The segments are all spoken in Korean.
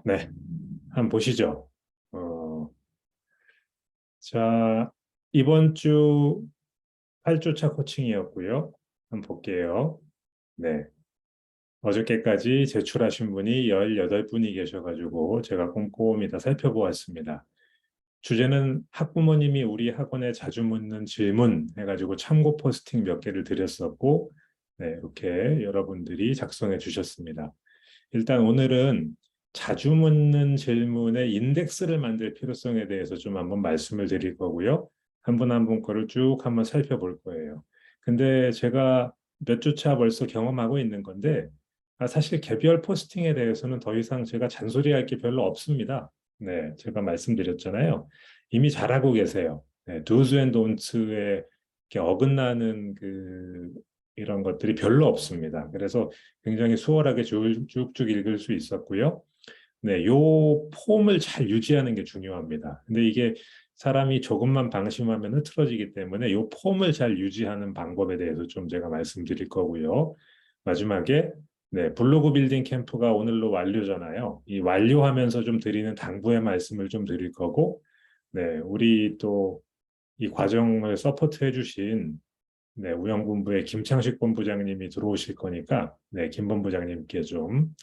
네, 한번 보시죠. 어, 자, 이번 주 8주차 코칭이었고요. 한번 볼게요. 네, 어저께까지 제출하신 분이 18분이 계셔가지고 제가 꼼꼼히 다 살펴보았습니다. 주제는 학부모님이 우리 학원에 자주 묻는 질문 해가지고 참고 포스팅 몇 개를 드렸었고, 네, 이렇게 여러분들이 작성해 주셨습니다. 일단 오늘은 자주 묻는 질문의 인덱스를 만들 필요성에 대해서 좀 한번 말씀을 드릴 거고요. 한 분 한 분 거를 쭉 한번 살펴볼 거예요. 근데 제가 몇 주차 벌써 경험하고 있는 건데, 사실 개별 포스팅에 대해서는 더 이상 제가 잔소리할 게 별로 없습니다. 네, 제가 말씀드렸잖아요. 이미 잘하고 계세요. 네, do's and don'ts에 이렇게 어긋나는 이런 것들이 별로 없습니다. 그래서 굉장히 수월하게 쭉쭉 읽을 수 있었고요. 네, 요 폼을 잘 유지하는 게 중요합니다. 근데 이게 사람이 조금만 방심하면 흐트러지기 때문에 요 폼을 잘 유지하는 방법에 대해서 좀 제가 말씀드릴 거고요. 마지막에 네, 블로그 빌딩 캠프가 오늘로 완료잖아요. 이 완료하면서 좀 드리는 당부의 말씀을 좀 드릴 거고, 네, 우리 또 이 과정을 서포트해 주신 네, 우영본부의 김창식 본부장님이 들어오실 거니까 네, 김 본부장님께 좀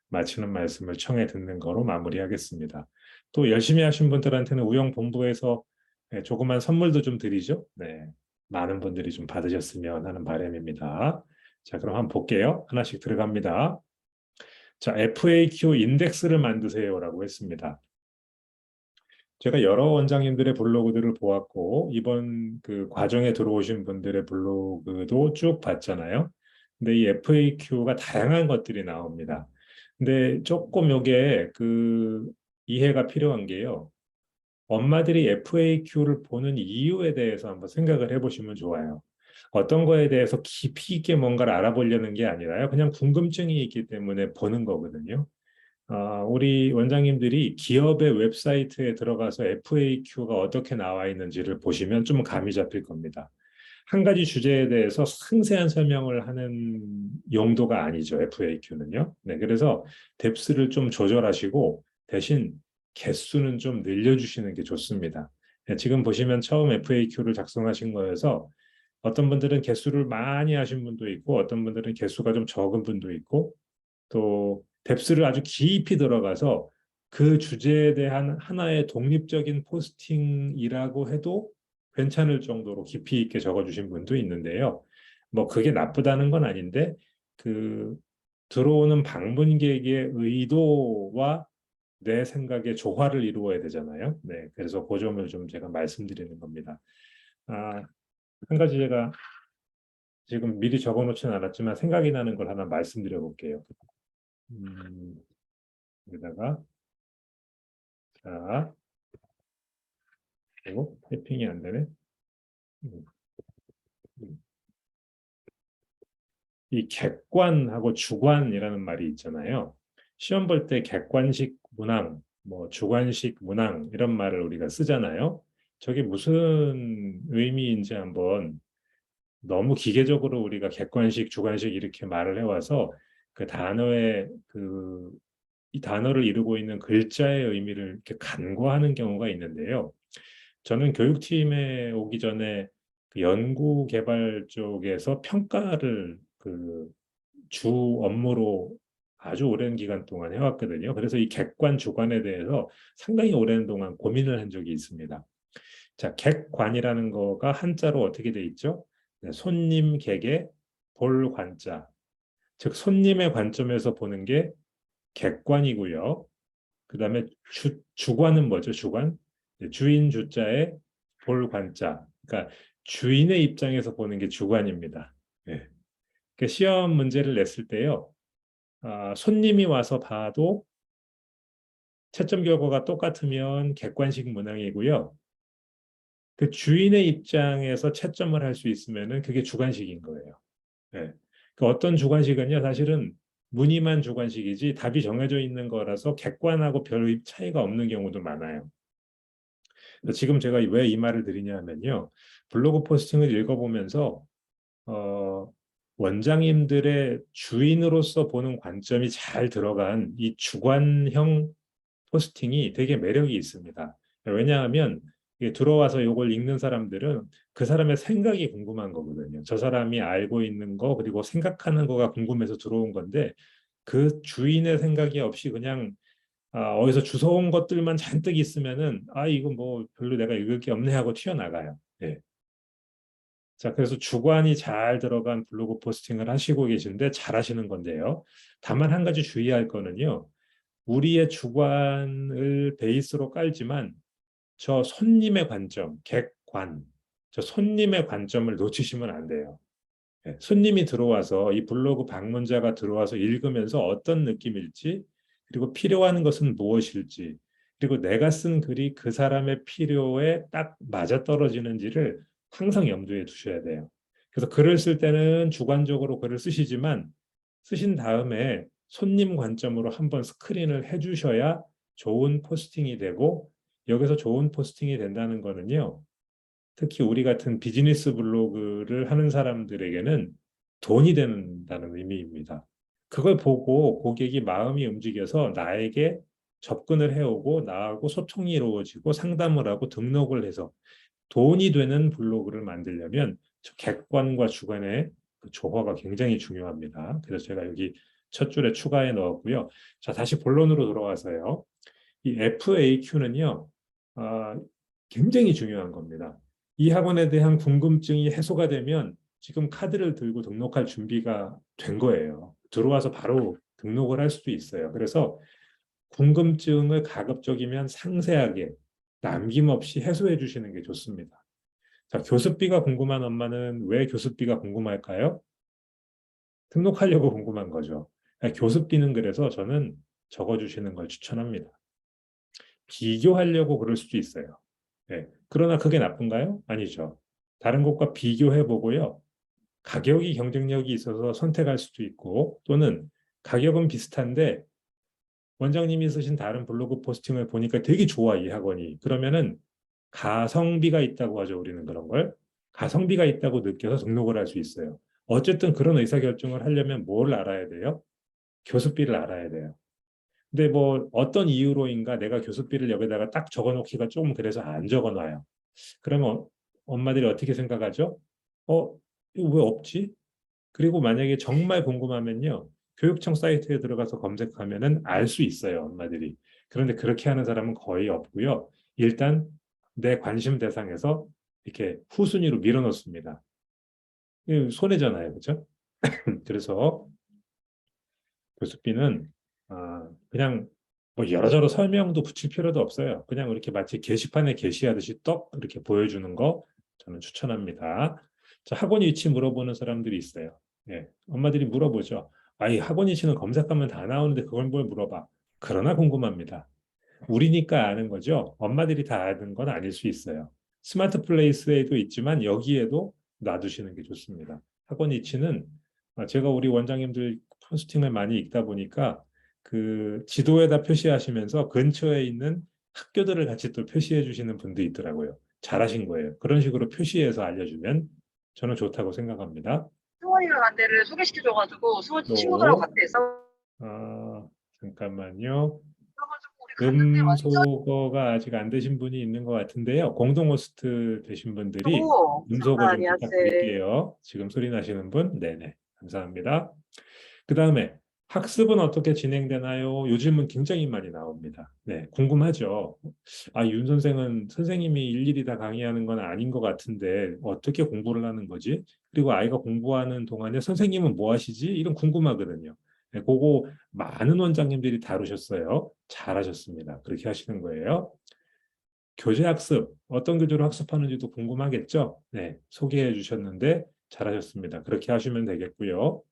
마치는 말씀을 청해 듣는 거로 마무리하겠습니다. 또 열심히 하신 분들한테는 우영본부에서 네, 조그만 선물도 좀 드리죠. 네, 많은 분들이 좀 받으셨으면 하는 바람입니다. 자, 그럼 한번 볼게요. 하나씩 들어갑니다. 자, FAQ 인덱스를 만드세요라고 했습니다. 제가 여러 원장님들의 블로그들을 보았고, 이번 그 과정에 들어오신 분들의 블로그도 쭉 봤잖아요. 근데 이 FAQ가 다양한 것들이 나옵니다. 근데 조금 요게 이해가 필요한 게요. 엄마들이 FAQ를 보는 이유에 대해서 한번 생각을 해보시면 좋아요. 어떤 거에 대해서 깊이 있게 뭔가를 알아보려는 게 아니라요. 그냥 궁금증이 있기 때문에 보는 거거든요. 우리 원장님들이 기업의 웹사이트에 들어가서 FAQ가 어떻게 나와 있는지를 보시면 좀 감이 잡힐 겁니다. 한 가지 주제에 대해서 상세한 설명을 하는 용도가 아니죠, FAQ는요. 네, 그래서 뎁스를 좀 조절하시고 대신 개수는 좀 늘려주시는 게 좋습니다. 네, 지금 보시면 처음 FAQ를 작성하신 거여서 어떤 분들은 개수를 많이 하신 분도 있고 어떤 분들은 개수가 좀 적은 분도 있고 또 뎁스를 아주 깊이 들어가서 그 주제에 대한 하나의 독립적인 포스팅이라고 해도 괜찮을 정도로 깊이 있게 적어주신 분도 있는데요. 뭐 그게 나쁘다는 건 아닌데 그 들어오는 방문객의 의도와 내 생각의 조화를 이루어야 되잖아요. 네, 그래서 그 점을 좀 제가 말씀드리는 겁니다. 아, 한 가지 제가 지금 미리 적어놓지는 않았지만 생각이 나는 걸 하나 말씀드려 볼게요. 음, 여기다가 자, 그리고 태핑이 안 되네. 음, 음. 이 객관하고 주관이라는 말이 있잖아요. 시험 볼 때 객관식 문항, 뭐 주관식 문항 이런 말을 우리가 쓰잖아요. 저게 무슨 의미인지 한번 너무 기계적으로 우리가 객관식, 주관식 이렇게 말을 해와서 그 단어의 이 단어를 이루고 있는 글자의 의미를 이렇게 간과하는 경우가 있는데요. 저는 교육팀에 오기 전에 그 연구 개발 쪽에서 평가를 주 업무로 아주 오랜 기간 동안 해왔거든요. 그래서 이 객관, 주관에 대해서 상당히 오랜 동안 고민을 한 적이 있습니다. 자, 객관이라는 거가 한자로 어떻게 돼 있죠? 네, 손님 객의 볼 관자. 즉, 손님의 관점에서 보는 게 객관이고요. 그 다음에 주관은 뭐죠? 주관? 네, 주인 주자에 볼 관자. 그러니까 주인의 입장에서 보는 게 주관입니다. 네. 그 시험 문제를 냈을 때요. 손님이 와서 봐도 채점 결과가 똑같으면 객관식 문항이고요. 그 주인의 입장에서 채점을 할 수 있으면은 그게 주관식인 거예요. 네. 그 어떤 주관식은요, 사실은 무늬만 주관식이지 답이 정해져 있는 거라서 객관하고 별 차이가 없는 경우도 많아요. 지금 제가 왜 이 말을 드리냐면요. 블로그 포스팅을 읽어보면서 어, 원장님들의 주인으로서 보는 관점이 잘 들어간 이 주관형 포스팅이 되게 매력이 있습니다. 왜냐하면 이게 들어와서 이걸 읽는 사람들은 그 사람의 생각이 궁금한 거거든요. 저 사람이 알고 있는 거 그리고 생각하는 거가 궁금해서 들어온 건데 그 주인의 생각이 없이 그냥 어디서 주워온 것들만 잔뜩 있으면은 이거 뭐 별로 내가 읽을 게 없네 하고 튀어나가요. 예. 자, 그래서 주관이 잘 들어간 블로그 포스팅을 하시고 계신데 잘하시는 건데요. 다만 한 가지 주의할 거는요. 우리의 주관을 베이스로 깔지만 저 손님의 관점, 객관, 저 손님의 관점을 놓치시면 안 돼요. 예, 손님이 들어와서 이 블로그 방문자가 들어와서 읽으면서 어떤 느낌일지, 그리고 필요한 것은 무엇일지, 그리고 내가 쓴 글이 그 사람의 필요에 딱 맞아떨어지는지를 항상 염두에 두셔야 돼요. 그래서 글을 쓸 때는 주관적으로 글을 쓰시지만 쓰신 다음에 손님 관점으로 한번 스크린을 해주셔야 좋은 포스팅이 되고 여기서 좋은 포스팅이 된다는 거는요. 특히 우리 같은 비즈니스 블로그를 하는 사람들에게는 돈이 된다는 의미입니다. 그걸 보고 고객이 마음이 움직여서 나에게 접근을 해오고 나하고 소통이 이루어지고 상담을 하고 등록을 해서 돈이 되는 블로그를 만들려면 객관과 주관의 그 조화가 굉장히 중요합니다. 그래서 제가 여기 첫 줄에 추가해 넣었고요. 자, 다시 본론으로 돌아와서요. 이 FAQ는요, 굉장히 중요한 겁니다. 이 학원에 대한 궁금증이 해소가 되면 지금 카드를 들고 등록할 준비가 된 거예요. 들어와서 바로 등록을 할 수도 있어요. 그래서 궁금증을 가급적이면 상세하게 남김없이 해소해 주시는 게 좋습니다. 자, 교습비가 궁금한 엄마는 왜 교습비가 궁금할까요? 등록하려고 궁금한 거죠. 교습비는 그래서 저는 적어주시는 걸 추천합니다. 비교하려고 그럴 수도 있어요. 네. 그러나 그게 나쁜가요? 아니죠. 다른 곳과 비교해 보고요. 가격이 경쟁력이 있어서 선택할 수도 있고 또는 가격은 비슷한데 원장님이 쓰신 다른 블로그 포스팅을 보니까 되게 좋아 이 학원이. 그러면은 가성비가 있다고 하죠. 우리는 그런 걸. 가성비가 있다고 느껴서 등록을 할 수 있어요. 어쨌든 그런 의사결정을 하려면 뭘 알아야 돼요? 교습비를 알아야 돼요. 근데 뭐 어떤 이유로인가 내가 교습비를 여기다가 딱 적어놓기가 조금 그래서 안 적어놔요. 그러면 엄마들이 어떻게 생각하죠? 이거 왜 없지? 그리고 만약에 정말 궁금하면요. 교육청 사이트에 들어가서 검색하면은 알 수 있어요, 엄마들이. 그런데 그렇게 하는 사람은 거의 없고요. 일단 내 관심 대상에서 이렇게 후순위로 밀어넣습니다. 이거 손해잖아요, 그렇죠? 그래서 교습비는 그냥 뭐 여러저러 설명도 붙일 필요도 없어요. 그냥 이렇게 마치 게시판에 게시하듯이 떡 이렇게 보여주는 거 저는 추천합니다. 자, 학원 위치 물어보는 사람들이 있어요. 예, 엄마들이 물어보죠. 이 학원 위치는 검색하면 다 나오는데 그걸 뭘 물어봐. 그러나 궁금합니다. 우리니까 아는 거죠. 엄마들이 다 아는 건 아닐 수 있어요. 스마트 플레이스에도 있지만 여기에도 놔두시는 게 좋습니다. 학원 위치는 제가 우리 원장님들 포스팅을 많이 읽다 보니까 그 지도에다 표시하시면서 근처에 있는 학교들을 같이 또 표시해 주시는 분도 있더라고요. 잘하신 거예요. 그런 식으로 표시해서 알려주면 저는 좋다고 생각합니다. 수원이가 간 데를 소개시켜줘가지고 수원 친구들하고 또, 갔대. 잠깐만요. 그래가지고 우리 갔는데 완전 음소거가 아직 안 되신 분이 있는 것 같은데요. 공동 호스트 되신 분들이 음소거 장난 좀 아니야, 쟤. 부탁드릴게요. 지금 소리 나시는 분? 네네. 감사합니다. 그 다음에 학습은 어떻게 진행되나요? 요즘은 굉장히 많이 나옵니다. 네, 궁금하죠. 윤 선생은 선생님이 일일이 다 강의하는 건 아닌 것 같은데 어떻게 공부를 하는 거지? 그리고 아이가 공부하는 동안에 선생님은 뭐 하시지? 이런 궁금하거든요. 네, 그거 많은 원장님들이 다루셨어요. 잘하셨습니다. 그렇게 하시는 거예요. 교재 학습, 어떤 교재로 학습하는지도 궁금하겠죠? 네, 소개해 주셨는데 잘하셨습니다. 그렇게 하시면 되겠고요.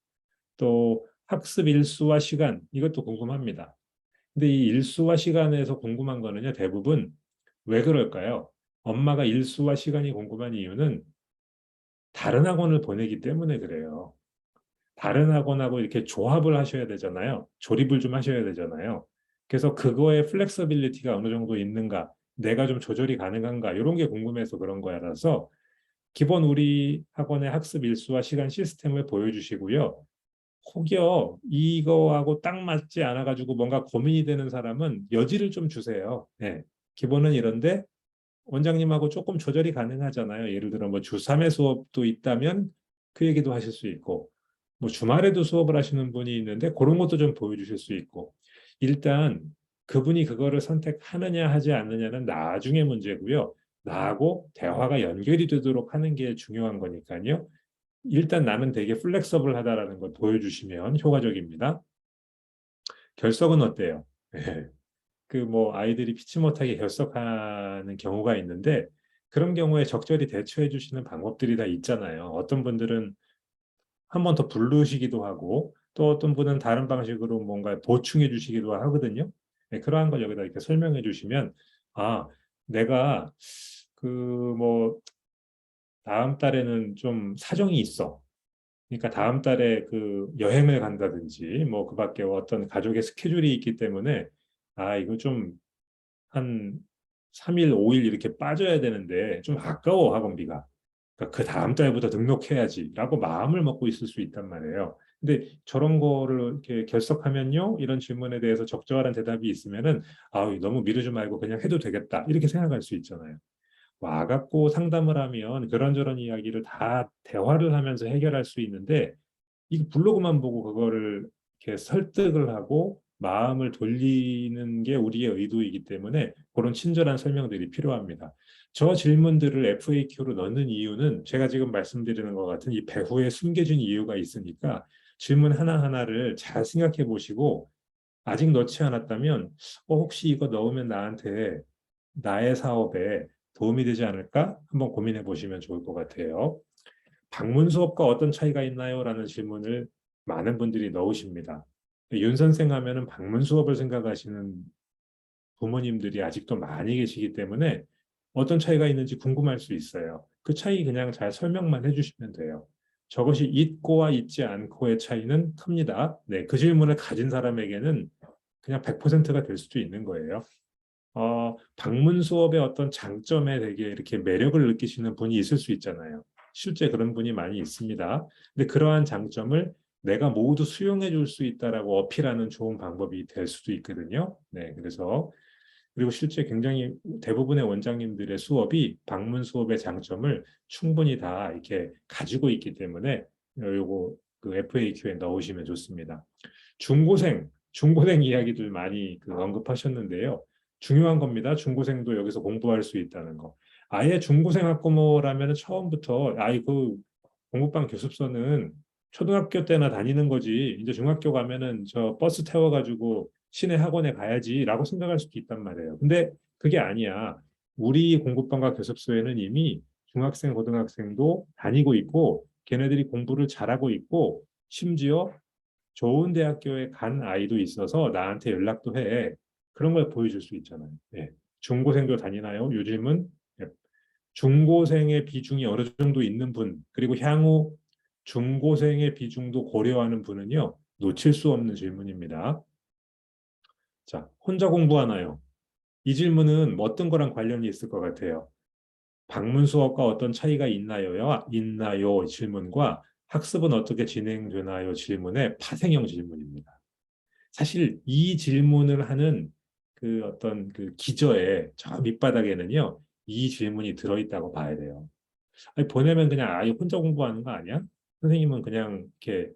또 학습 일수와 시간, 이것도 궁금합니다. 근데 이 일수와 시간에서 궁금한 거는요, 대부분 왜 그럴까요? 엄마가 일수와 시간이 궁금한 이유는 다른 학원을 보내기 때문에 그래요. 다른 학원하고 이렇게 조합을 하셔야 되잖아요. 조립을 좀 하셔야 되잖아요. 그래서 그거의 플렉서빌리티가 어느 정도 있는가, 내가 좀 조절이 가능한가, 이런 게 궁금해서 그런 거라서 기본 우리 학원의 학습 일수와 시간 시스템을 보여주시고요. 혹여 이거하고 딱 맞지 않아가지고 뭔가 고민이 되는 사람은 여지를 좀 주세요. 예. 기본은 이런데 원장님하고 조금 조절이 가능하잖아요. 예를 들어 뭐 주 3회 수업도 있다면 그 얘기도 하실 수 있고 뭐 주말에도 수업을 하시는 분이 있는데 그런 것도 좀 보여주실 수 있고 일단 그분이 그거를 선택하느냐 하지 않느냐는 나중에 문제고요. 나하고 대화가 연결이 되도록 하는 게 중요한 거니까요. 일단 나는 되게 플렉서블하다라는 걸 보여주시면 효과적입니다. 결석은 어때요? 그 뭐 아이들이 피치 못하게 결석하는 경우가 있는데 그런 경우에 적절히 대처해 주시는 방법들이 다 있잖아요. 어떤 분들은 한 번 더 부르시기도 하고 또 어떤 분은 다른 방식으로 뭔가 보충해 주시기도 하거든요. 네, 그러한 걸 여기다 이렇게 설명해 주시면 아, 내가 그 뭐 다음 달에는 좀 사정이 있어. 그러니까 다음 달에 그 여행을 간다든지 뭐 그밖에 어떤 가족의 스케줄이 있기 때문에 아, 이거 좀 한 3일, 5일 이렇게 빠져야 되는데 좀 아까워 학원비가. 그러니까 그 다음 달부터 등록해야지라고 마음을 먹고 있을 수 있단 말이에요. 근데 저런 거를 이렇게 결석하면요, 이런 질문에 대해서 적절한 대답이 있으면은 아, 너무 미루지 말고 그냥 해도 되겠다 이렇게 생각할 수 있잖아요. 와갖고 상담을 하면 그런저런 이야기를 다 대화를 하면서 해결할 수 있는데 이 블로그만 보고 그거를 이렇게 설득을 하고 마음을 돌리는 게 우리의 의도이기 때문에 그런 친절한 설명들이 필요합니다. 저 질문들을 FAQ로 넣는 이유는 제가 지금 말씀드리는 것 같은 이 배후에 숨겨진 이유가 있으니까 질문 하나하나를 잘 생각해 보시고 아직 넣지 않았다면 혹시 이거 넣으면 나한테 나의 사업에 도움이 되지 않을까? 한번 고민해 보시면 좋을 것 같아요. 방문 수업과 어떤 차이가 있나요? 라는 질문을 많은 분들이 넣으십니다. 윤 선생 하면은 방문 수업을 생각하시는 부모님들이 아직도 많이 계시기 때문에 어떤 차이가 있는지 궁금할 수 있어요. 그 차이 그냥 잘 설명만 해주시면 돼요. 저것이 있고와 있지 않고의 차이는 큽니다. 네, 그 질문을 가진 사람에게는 그냥 100%가 될 수도 있는 거예요. 방문 수업의 어떤 장점에 되게 이렇게 매력을 느끼시는 분이 있을 수 있잖아요. 실제 그런 분이 많이 있습니다. 근데 그러한 장점을 내가 모두 수용해 줄 수 있다라고 어필하는 좋은 방법이 될 수도 있거든요. 네, 그래서 그리고 실제 굉장히 대부분의 원장님들의 수업이 방문 수업의 장점을 충분히 다 이렇게 가지고 있기 때문에 요거 그 FAQ에 넣으시면 좋습니다. 중고생 이야기들 많이 그 언급하셨는데요. 중요한 겁니다. 중고생도 여기서 공부할 수 있다는 거. 아예 중고생 학부모라면 처음부터 아이 그 공부방 교습소는 초등학교 때나 다니는 거지. 이제 중학교 가면은 저 버스 태워가지고 시내 학원에 가야지라고 생각할 수도 있단 말이에요. 근데 그게 아니야. 우리 공부방과 교습소에는 이미 중학생, 고등학생도 다니고 있고 걔네들이 공부를 잘하고 있고 심지어 좋은 대학교에 간 아이도 있어서 나한테 연락도 해. 그런 걸 보여줄 수 있잖아요. 예. 중고생도 다니나요? 요즘은 예. 중고생의 비중이 어느 정도 있는 분, 그리고 향후 중고생의 비중도 고려하는 분은요, 놓칠 수 없는 질문입니다. 자, 혼자 공부하나요? 이 질문은 어떤 거랑 관련이 있을 것 같아요? 방문 수업과 어떤 차이가 있나요? 있나요? 질문과 학습은 어떻게 진행되나요? 질문의 파생형 질문입니다. 사실 이 질문을 하는 그 어떤 그 기저에 저 밑바닥에는요, 이 질문이 들어있다고 봐야 돼요. 아니, 보내면 그냥 아예 혼자 공부하는 거 아니야? 선생님은 그냥 이렇게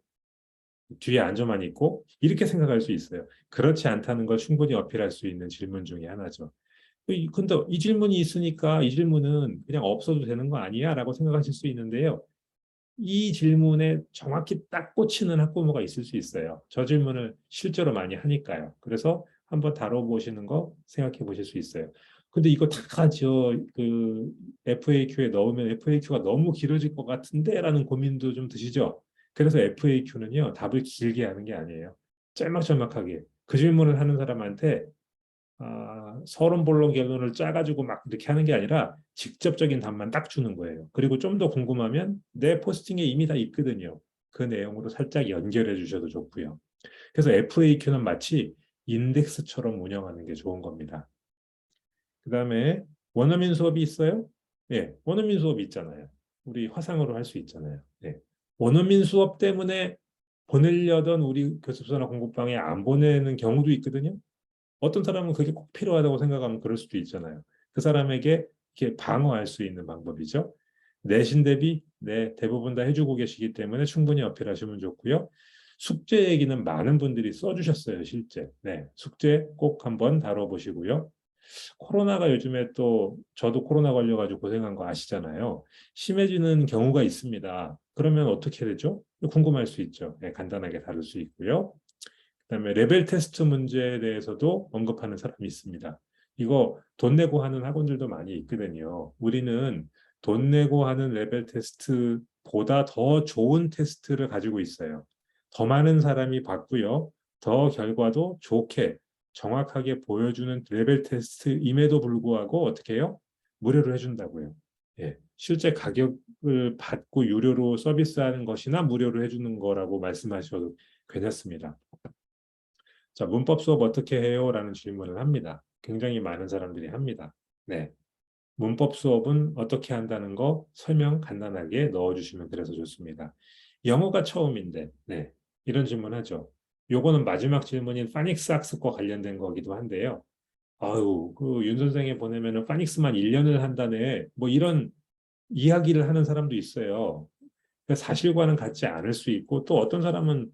뒤에 앉아만 있고 이렇게 생각할 수 있어요. 그렇지 않다는 걸 충분히 어필할 수 있는 질문 중에 하나죠. 근데 이 질문이 있으니까 이 질문은 그냥 없어도 되는 거 아니야? 라고 생각하실 수 있는데요. 이 질문에 정확히 딱 꽂히는 학부모가 있을 수 있어요. 저 질문을 실제로 많이 하니까요. 그래서 한번 다뤄보시는 거 생각해 보실 수 있어요. 근데 이거 다 그 FAQ에 넣으면 FAQ가 너무 길어질 것 같은데라는 고민도 좀 드시죠? 그래서 FAQ는요, 답을 길게 하는 게 아니에요. 짤막짤막하게. 그 질문을 하는 사람한테 서론본론 결론을 짜가지고 막 이렇게 하는 게 아니라 직접적인 답만 딱 주는 거예요. 그리고 좀 더 궁금하면 내 포스팅에 이미 다 있거든요. 그 내용으로 살짝 연결해 주셔도 좋고요. 그래서 FAQ는 마치 인덱스처럼 운영하는 게 좋은 겁니다. 그 다음에 원어민 수업이 있어요? 예, 원어민 수업이 있잖아요. 우리 화상으로 할 수 있잖아요. 예. 원어민 수업 때문에 보내려던 우리 교습소나 공부방에 안 보내는 경우도 있거든요. 어떤 사람은 그게 꼭 필요하다고 생각하면 그럴 수도 있잖아요. 그 사람에게 이렇게 방어할 수 있는 방법이죠. 내신 대비 네, 대부분 다 해주고 계시기 때문에 충분히 어필하시면 좋고요. 숙제 얘기는 많은 분들이 써주셨어요, 실제. 네, 숙제 꼭 한번 다뤄보시고요. 코로나가 요즘에 또 저도 코로나 걸려가지고 고생한 거 아시잖아요. 심해지는 경우가 있습니다. 그러면 어떻게 되죠? 궁금할 수 있죠. 네, 간단하게 다룰 수 있고요. 그다음에 레벨 테스트 문제에 대해서도 언급하는 사람이 있습니다. 이거 돈 내고 하는 학원들도 많이 있거든요. 우리는 돈 내고 하는 레벨 테스트보다 더 좋은 테스트를 가지고 있어요. 더 많은 사람이 받고요. 더 결과도 좋게 정확하게 보여주는 레벨 테스트임에도 불구하고 어떻게 해요? 무료로 해준다고요. 예, 실제 가격을 받고 유료로 서비스하는 것이나 무료로 해주는 거라고 말씀하셔도 괜찮습니다. 자, 문법 수업 어떻게 해요? 라는 질문을 합니다. 굉장히 많은 사람들이 합니다. 네. 문법 수업은 어떻게 한다는 거 설명 간단하게 넣어주시면 그래서 좋습니다. 영어가 처음인데, 네. 이런 질문 하죠. 요거는 마지막 질문인 파닉스 학습과 관련된 거기도 한데요. 아유, 그 윤 선생이 보내면은 파닉스만 1년을 한다네. 뭐 이런 이야기를 하는 사람도 있어요. 그러니까 사실과는 같지 않을 수 있고 또 어떤 사람은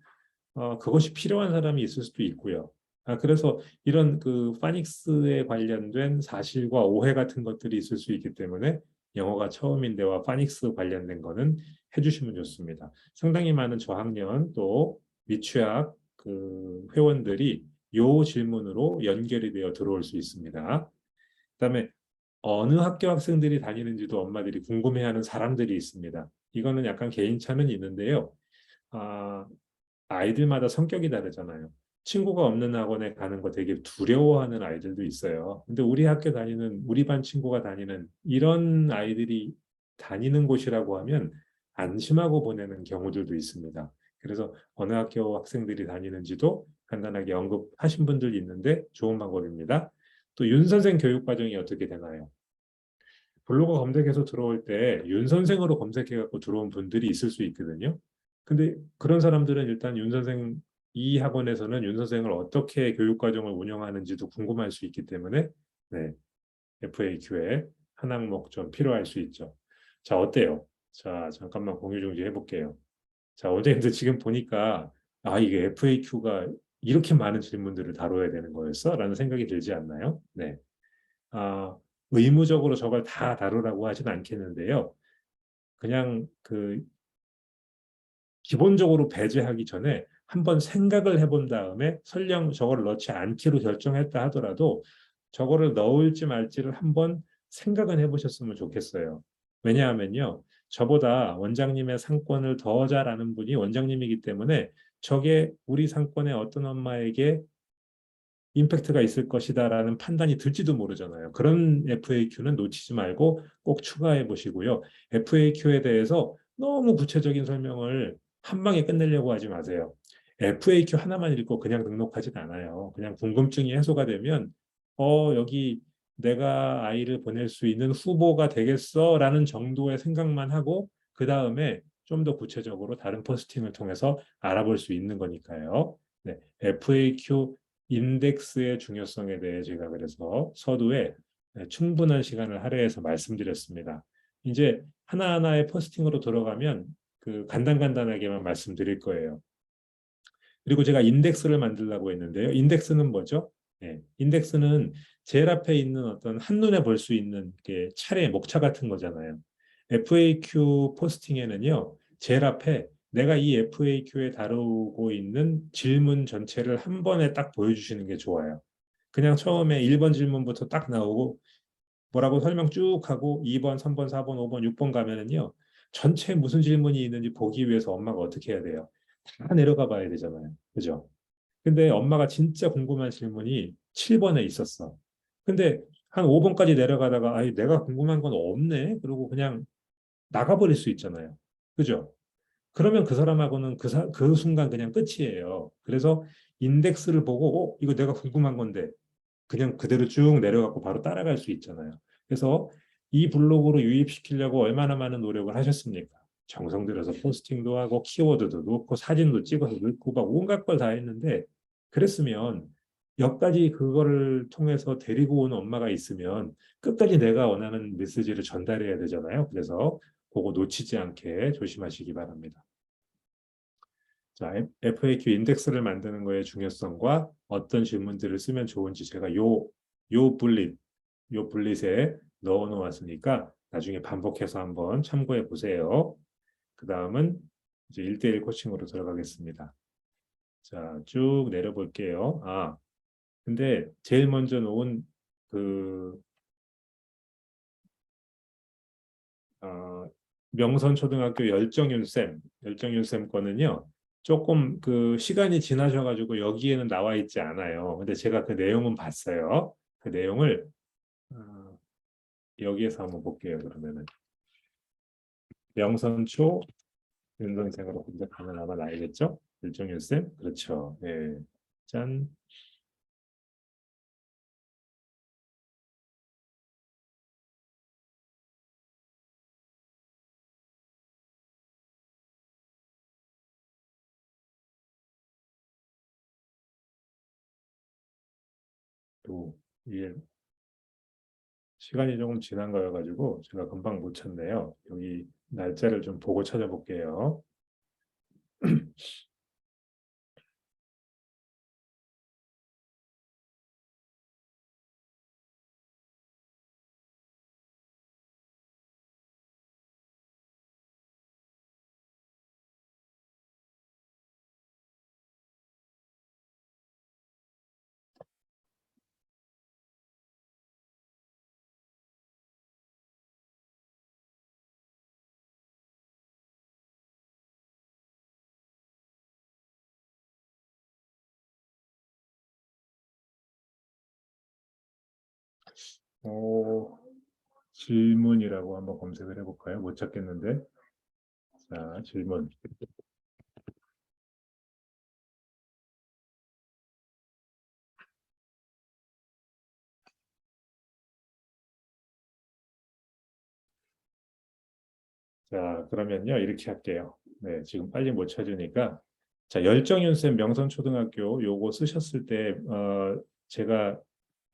그것이 필요한 사람이 있을 수도 있고요. 그래서 이런 그 파닉스에 관련된 사실과 오해 같은 것들이 있을 수 있기 때문에 영어가 처음인데와 파닉스 관련된 거는 해주시면 좋습니다. 상당히 많은 저학년 또 미취학 그 회원들이 요 질문으로 연결이 되어 들어올 수 있습니다. 그다음에 어느 학교 학생들이 다니는지도 엄마들이 궁금해하는 사람들이 있습니다. 이거는 약간 개인차는 있는데요. 아, 아이들마다 성격이 다르잖아요. 친구가 없는 학원에 가는 거 되게 두려워하는 아이들도 있어요. 근데 우리 학교 다니는, 우리 반 친구가 다니는 이런 아이들이 다니는 곳이라고 하면 안심하고 보내는 경우들도 있습니다. 그래서 어느 학교 학생들이 다니는지도 간단하게 언급하신 분들이 있는데 좋은 방법입니다. 또 윤 선생 교육 과정이 어떻게 되나요? 블로그 검색해서 들어올 때 윤 선생으로 검색해갖고 들어온 분들이 있을 수 있거든요. 근데 그런 사람들은 일단 윤 선생 이 학원에서는 윤 선생을 어떻게 교육 과정을 운영하는지도 궁금할 수 있기 때문에 네, FAQ에 한 항목 좀 필요할 수 있죠. 자, 어때요? 자, 잠깐만 공유 중지 해볼게요. 자, 원장님들 지금 보니까 이게 FAQ가 이렇게 많은 질문들을 다뤄야 되는 거였어? 라는 생각이 들지 않나요? 네. 아, 의무적으로 저걸 다 다루라고 하진 않겠는데요. 그냥 그 기본적으로 배제하기 전에 한번 생각을 해본 다음에 설령 저걸 넣지 않기로 결정했다 하더라도 저거를 넣을지 말지를 한번 생각은 해보셨으면 좋겠어요. 왜냐하면요. 저보다 원장님의 상권을 더 잘 아는 분이 원장님이기 때문에 저게 우리 상권의 어떤 엄마에게 임팩트가 있을 것이다라는 판단이 들지도 모르잖아요. 그런 FAQ는 놓치지 말고 꼭 추가해 보시고요. FAQ에 대해서 너무 구체적인 설명을 한 방에 끝내려고 하지 마세요. FAQ 하나만 읽고 그냥 등록하진 않아요. 그냥 궁금증이 해소가 되면 여기 내가 아이를 보낼 수 있는 후보가 되겠어라는 정도의 생각만 하고 그 다음에 좀 더 구체적으로 다른 포스팅을 통해서 알아볼 수 있는 거니까요. 네, FAQ 인덱스의 중요성에 대해 제가 그래서 서두에 충분한 시간을 할애해서 말씀드렸습니다. 이제 하나하나의 포스팅으로 들어가면 그 간단간단하게만 말씀드릴 거예요. 그리고 제가 인덱스를 만들려고 했는데요. 인덱스는 뭐죠? 네, 인덱스는 제일 앞에 있는 어떤 한눈에 볼 수 있는 게 차례 목차 같은 거잖아요. FAQ 포스팅에는요. 제일 앞에 내가 이 FAQ에 다루고 있는 질문 전체를 한 번에 딱 보여주시는 게 좋아요. 그냥 처음에 1번 질문부터 딱 나오고 뭐라고 설명 쭉 하고 2번, 3번, 4번, 5번, 6번 가면은요. 전체 무슨 질문이 있는지 보기 위해서 엄마가 어떻게 해야 돼요? 다 내려가 봐야 되잖아요. 그죠? 근데 엄마가 진짜 궁금한 질문이 7번에 있었어. 근데 한 5번까지 내려가다가 내가 궁금한 건 없네. 그리고 그냥 나가버릴 수 있잖아요. 그죠? 그러면 그 사람하고는 그 순간 그냥 끝이에요. 그래서 인덱스를 보고 이거 내가 궁금한 건데 그냥 그대로 쭉 내려가고 바로 따라갈 수 있잖아요. 그래서 이 블로그로 유입시키려고 얼마나 많은 노력을 하셨습니까? 정성 들여서 포스팅도 하고 키워드도 넣고 사진도 찍어서 넣고 막 온갖 걸 다 했는데 그랬으면 여기까지 그거를 통해서 데리고 온 엄마가 있으면 끝까지 내가 원하는 메시지를 전달해야 되잖아요. 그래서 그거 놓치지 않게 조심하시기 바랍니다. 자, FAQ 인덱스를 만드는 거의 중요성과 어떤 질문들을 쓰면 좋은지 제가 요 블릿에 넣어 놓았으니까 나중에 반복해서 한번 참고해 보세요. 그 다음은 이제 1대1 코칭으로 들어가겠습니다. 자, 쭉 내려볼게요. 근데 제일 먼저 놓은 그 명선초등학교 열정윤 쌤 거는요. 조금 그 시간이 지나셔가지고 여기에는 나와 있지 않아요. 근데 제가 그 내용은 봤어요. 그 내용을 여기에서 한번 볼게요. 그러면은 명선초 윤 선생으로 검색하면 아마 나오겠죠? 열정윤 쌤, 그렇죠. 네, 짠. 또 이게 시간이 조금 지난 거여가지고 제가 금방 못 찾네요. 여기 날짜를 좀 보고 찾아볼게요. 어, 질문이라고 한번 검색을 해볼까요? 못 찾겠는데. 자, 질문. 자, 그러면요, 이렇게 할게요. 네, 지금 빨리 못 찾으니까. 자, 열정윤쌤 명선초등학교 요거 쓰셨을 때, 제가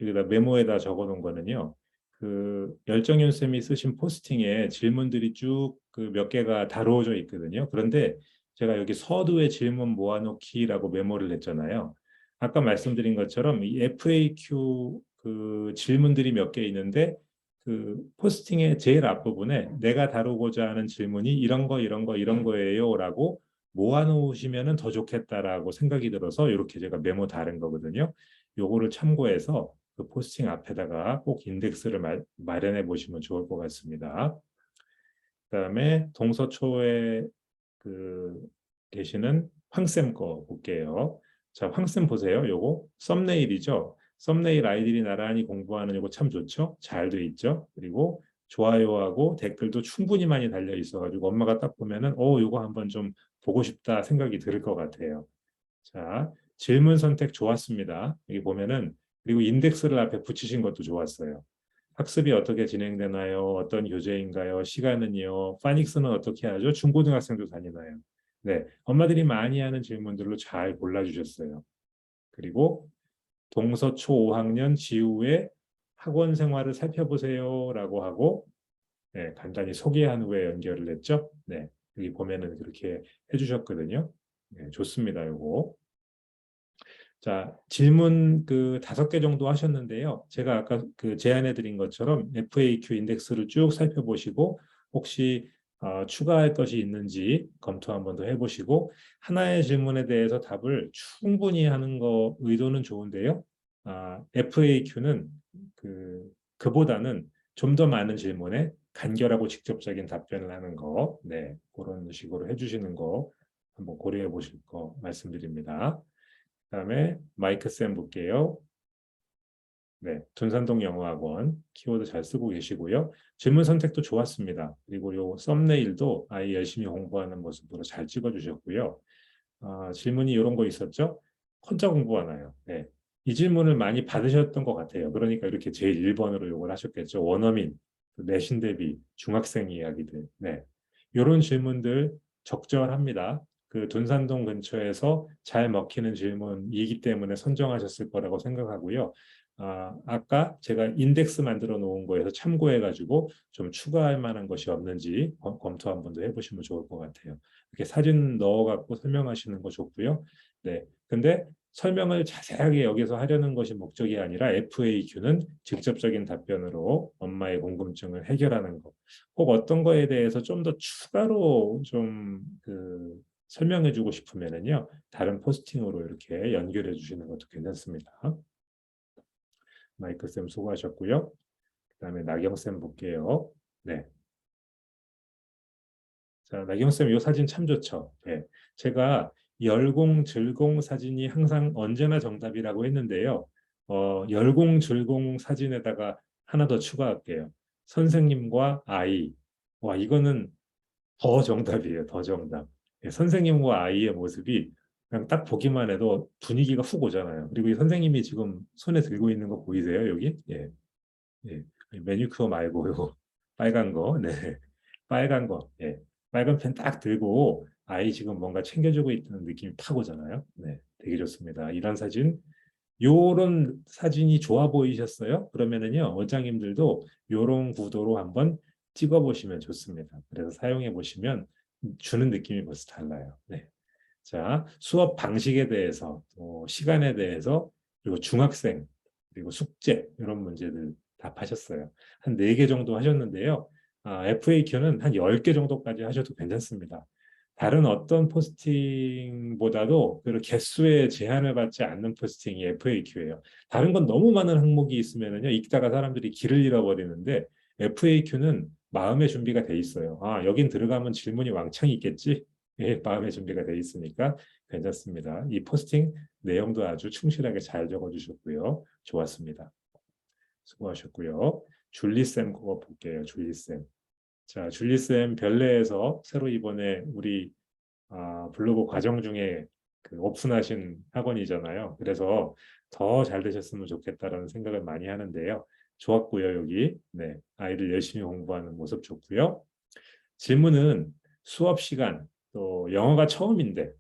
여기다 메모에다 적어 놓은 거는요, 그 열정윤쌤이 쓰신 포스팅에 질문들이 쭉 그 몇 개가 다루어져 있거든요. 그런데 제가 여기 서두에 질문 모아놓기라고 메모를 했잖아요. 아까 말씀드린 것처럼 이 FAQ 그 질문들이 몇 개 있는데 그 포스팅의 제일 앞부분에 내가 다루고자 하는 질문이 이런 거 이런 거 이런 거예요라고 모아놓으시면은 더 좋겠다라고 생각이 들어서 이렇게 제가 메모 다른 거거든요. 요거를 참고해서 그 포스팅 앞에다가 꼭 인덱스를 마련해 보시면 좋을 것 같습니다. 그다음에 동서초에 그 계시는 황쌤 거 볼게요. 자, 황쌤 보세요. 요거 썸네일이죠. 썸네일 아이들이 나란히 공부하는 요거 참 좋죠. 잘 돼 있죠. 그리고 좋아요하고 댓글도 충분히 많이 달려 있어가지고 엄마가 딱 보면은 요거 한번 좀 보고 싶다 생각이 들 것 같아요. 자, 질문 선택 좋았습니다. 여기 보면은 그리고 인덱스를 앞에 붙이신 것도 좋았어요. 학습이 어떻게 진행되나요? 어떤 교재인가요? 시간은요? 파닉스는 어떻게 하죠? 중고등학생도 다니나요? 네, 엄마들이 많이 하는 질문들로 잘 골라주셨어요. 그리고 동서초 5학년 지우의 학원 생활을 살펴보세요라고 하고 네, 간단히 소개한 후에 연결을 했죠. 네, 여기 보면은 그렇게 해주셨거든요. 네, 좋습니다. 요거. 자, 질문 그 5개 정도 하셨는데요. 제가 아까 그 제안해 드린 것처럼 FAQ 인덱스를 쭉 살펴보시고 혹시 추가할 것이 있는지 검토 한번 더 해보시고 하나의 질문에 대해서 답을 충분히 하는 거 의도는 좋은데요. FAQ는 그보다는 좀 더 많은 질문에 간결하고 직접적인 답변을 하는 거, 네, 그런 식으로 해주시는 거 한번 고려해 보실 거 말씀드립니다. 그다음에 마이크 쌤 볼게요. 네, 둔산동 영어학원 키워드 잘 쓰고 계시고요. 질문 선택도 좋았습니다. 그리고 요 썸네일도 아이 열심히 공부하는 모습으로 잘 찍어주셨고요. 질문이 이런 거 있었죠? 혼자 공부하나요? 네, 이 질문을 많이 받으셨던 것 같아요. 그러니까 이렇게 제일 1번으로 요걸 하셨겠죠. 원어민, 내신 대비, 중학생 이야기들. 네, 이런 질문들 적절합니다. 그 둔산동 근처에서 잘 먹히는 질문이기 때문에 선정하셨을 거라고 생각하고요. 아까 제가 인덱스 만들어 놓은 거에서 참고해 가지고 좀 추가할 만한 것이 없는지 검토 한번 더 해보시면 좋을 것 같아요. 이렇게 사진 넣어 갖고 설명하시는 거 좋고요. 네. 근데 설명을 자세하게 여기서 하려는 것이 목적이 아니라 FAQ는 직접적인 답변으로 엄마의 궁금증을 해결하는 것. 꼭 어떤 거에 대해서 좀 더 추가로 좀 설명해 주고 싶으면은요. 다른 포스팅으로 이렇게 연결해 주시는 것도 괜찮습니다. 마이크 쌤 수고하셨고요. 그다음에 나경 쌤 볼게요. 네. 자, 나경 쌤, 이 사진 참 좋죠. 네. 제가 열공, 즐공 사진이 항상 언제나 정답이라고 했는데요. 열공, 즐공 사진에다가 하나 더 추가할게요. 선생님과 아이. 와, 이거는 더 정답이에요. 더 정답. 예, 선생님과 아이의 모습이 그냥 딱 보기만 해도 분위기가 훅 오잖아요. 그리고 이 선생님이 지금 손에 들고 있는 거 보이세요? 여기? 예. 예. 매니큐어 말고 요 빨간 거. 네. 빨간 거. 예. 빨간 펜 딱 들고 아이 지금 뭔가 챙겨주고 있는 느낌이 팍 오잖아요. 네. 되게 좋습니다. 이런 사진 요런 사진이 좋아 보이셨어요? 그러면은요, 원장님들도 요런 구도로 한번 찍어 보시면 좋습니다. 그래서 사용해 보시면 주는 느낌이 벌써 달라요. 네. 자, 수업 방식에 대해서, 또 시간에 대해서, 그리고 중학생, 그리고 숙제, 이런 문제들 답하셨어요. 한 4개 정도 하셨는데요. FAQ는 한 10개 정도까지 하셔도 괜찮습니다. 다른 어떤 포스팅보다도 그 개수에 제한을 받지 않는 포스팅이 FAQ예요. 다른 건 너무 많은 항목이 있으면요, 읽다가 사람들이 길을 잃어버리는데 FAQ는 마음의 준비가 돼 있어요. 여긴 들어가면 질문이 왕창 있겠지. 예, 마음의 준비가 돼 있으니까 괜찮습니다. 이 포스팅 내용도 아주 충실하게 잘 적어주셨고요. 좋았습니다. 수고하셨고요. 줄리쌤 그거 볼게요. 줄리쌤. 자, 줄리쌤 별내에서 새로 이번에 우리 블로그 과정 중에 오픈하신 학원이잖아요. 그래서 더 잘 되셨으면 좋겠다라는 생각을 많이 하는데요. 좋았고요, 여기. 네, 아이들 열심히 공부하는 모습 좋고요. 질문은 수업 시간, 또 영어가 처음인데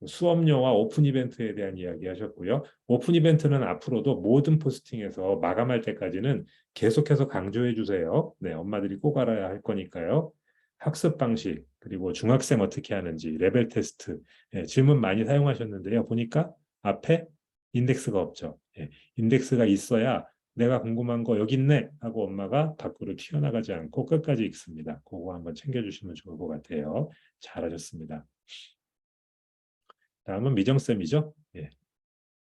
수업료와 오픈 이벤트에 대한 이야기 하셨고요. 오픈 이벤트는 앞으로도 모든 포스팅에서 마감할 때까지는 계속해서 강조해 주세요. 네, 엄마들이 꼭 알아야 할 거니까요. 학습 방식, 그리고 중학생 어떻게 하는지, 레벨 테스트, 질문 많이 사용하셨는데요. 보니까 앞에 인덱스가 없죠. 인덱스가 있어야 내가 궁금한 거 여기 있네 하고 엄마가 밖으로 튀어나가지 않고 끝까지 읽습니다. 그거 한번 챙겨주시면 좋을 것 같아요. 잘하셨습니다. 다음은 미정쌤이죠. 예.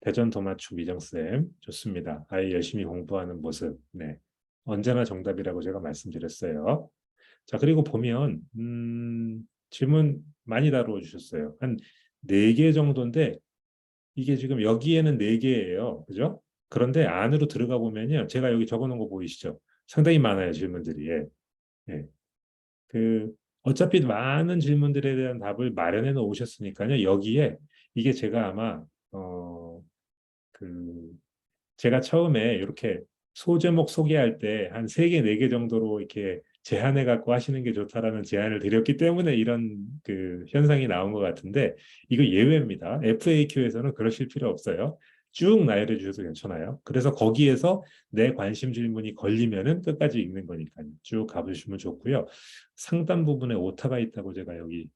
대전 도마추 미정쌤 좋습니다. 아이 열심히 공부하는 모습. 네. 언제나 정답이라고 제가 말씀드렸어요. 자, 그리고 보면 질문 많이 다루어 주셨어요. 한 4개 정도인데 이게 지금 여기에는 4개예요. 그죠? 그런데 안으로 들어가 보면요. 제가 여기 적어 놓은 거 보이시죠? 상당히 많아요, 질문들이. 예. 예. 어차피 많은 질문들에 대한 답을 마련해 놓으셨으니까요. 여기에 이게 제가 아마 그 제가 처음에 이렇게 소제목 소개할 때 한 3개, 4개 정도로 이렇게 제한해 갖고 하시는 게 좋다라는 제안을 드렸기 때문에 이런 현상이 나온 것 같은데 이거 예외입니다. FAQ에서는 그러실 필요 없어요. 쭉 나열해 주셔도 괜찮아요. 그래서 거기에서 내 관심 질문이 걸리면은 끝까지 읽는 거니까요. 쭉 가보시면 좋고요. 상단 부분에 오타가 있다고 제가 여기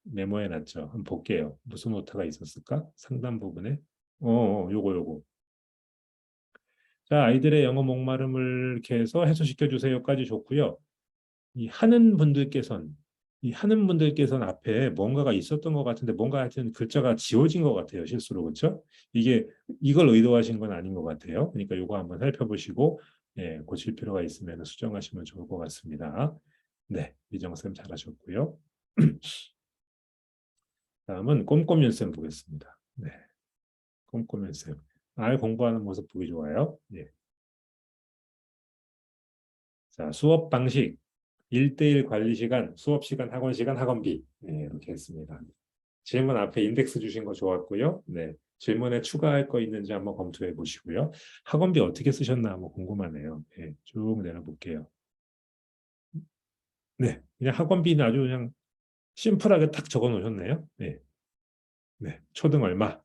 메모해 놨죠. 한번 볼게요. 무슨 오타가 있었을까? 상단 부분에. 요거. 자, 아이들의 영어 목마름을 이렇게 해서 해소시켜 주세요까지 좋고요. 이 하는 분들께서는 앞에 뭔가가 있었던 것 같은데 뭔가 하여튼 글자가 지워진 것 같아요. 실수로. 그렇죠? 이걸 의도하신 건 아닌 것 같아요. 그러니까 이거 한번 살펴보시고 고칠 필요가 있으면 수정하시면 좋을 것 같습니다. 네, 이정쌤 잘하셨고요. 다음은 꼼꼼윤쌤 보겠습니다. 네, 꼼꼼윤쌤. 아이 공부하는 모습 보기 좋아요. 예. 자, 수업 방식, 1대1 관리 시간, 수업 시간, 학원 시간, 학원비. 네, 이렇게 했습니다. 질문 앞에 인덱스 주신 거 좋았고요. 네, 질문에 추가할 거 있는지 한번 검토해 보시고요. 학원비 어떻게 쓰셨나 한번 궁금하네요. 네, 쭉 내려볼게요. 네, 그냥 학원비는 아주 그냥 심플하게 딱 적어 놓으셨네요. 네. 네. 초등 얼마?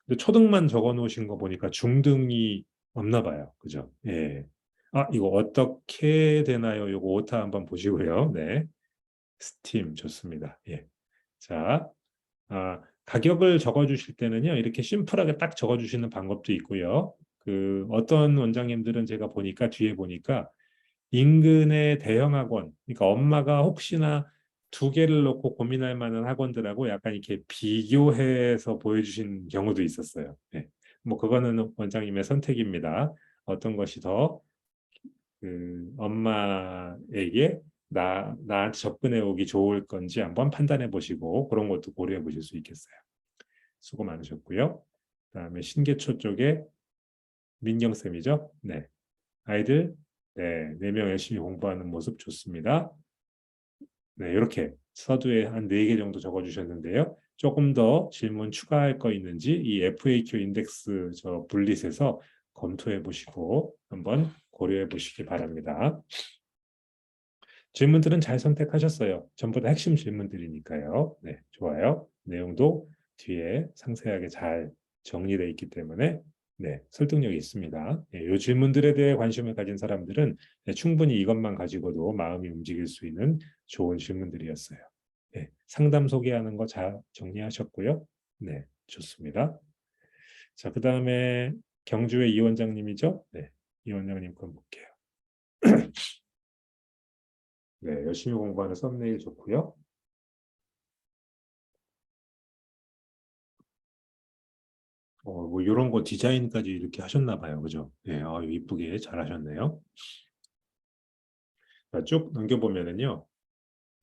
근데 초등만 적어 놓으신 거 보니까 중등이 없나 봐요. 그죠? 예. 아, 이거 어떻게 되나요? 이거 오타 한번 보시고요. 네. 스팀 좋습니다. 예. 자, 가격을 적어 주실 때는요. 이렇게 심플하게 딱 적어 주시는 방법도 있고요. 그 어떤 원장님들은 제가 보니까 뒤에 보니까 인근의 대형 학원, 그러니까 엄마가 혹시나 두 개를 놓고 고민할 만한 학원들하고 약간 이렇게 비교해서 보여주신 경우도 있었어요. 네. 뭐 그거는 원장님의 선택입니다. 어떤 것이 더 엄마에게 나한테 접근해 오기 좋을 건지 한번 판단해 보시고 그런 것도 고려해 보실 수 있겠어요. 수고 많으셨고요. 그다음에 신계초 쪽에 민경쌤이죠. 네. 아이들 네, 4명 열심히 공부하는 모습 좋습니다. 네, 이렇게 서두에 한 4개 정도 적어주셨는데요. 조금 더 질문 추가할 거 있는지 이 FAQ 인덱스 저 분릿에서 검토해 보시고 한번 고려해 보시기 바랍니다. 질문들은 잘 선택하셨어요. 전부 다 핵심 질문들이니까요. 네, 좋아요. 내용도 뒤에 상세하게 잘 정리되어 있기 때문에 네, 설득력이 있습니다. 네, 이 질문들에 대해 관심을 가진 사람들은 네, 충분히 이것만 가지고도 마음이 움직일 수 있는 좋은 질문들이었어요. 네, 상담 소개하는 거 잘 정리하셨고요. 네, 좋습니다. 자, 그 다음에 경주의 이 원장님이죠. 네, 이 원장님 건 볼게요. 네, 열심히 공부하는 썸네일 좋고요. 뭐 이런 거 디자인까지 이렇게 하셨나 봐요. 그죠? 네, 이쁘게 잘 하셨네요. 자, 쭉 넘겨보면은요.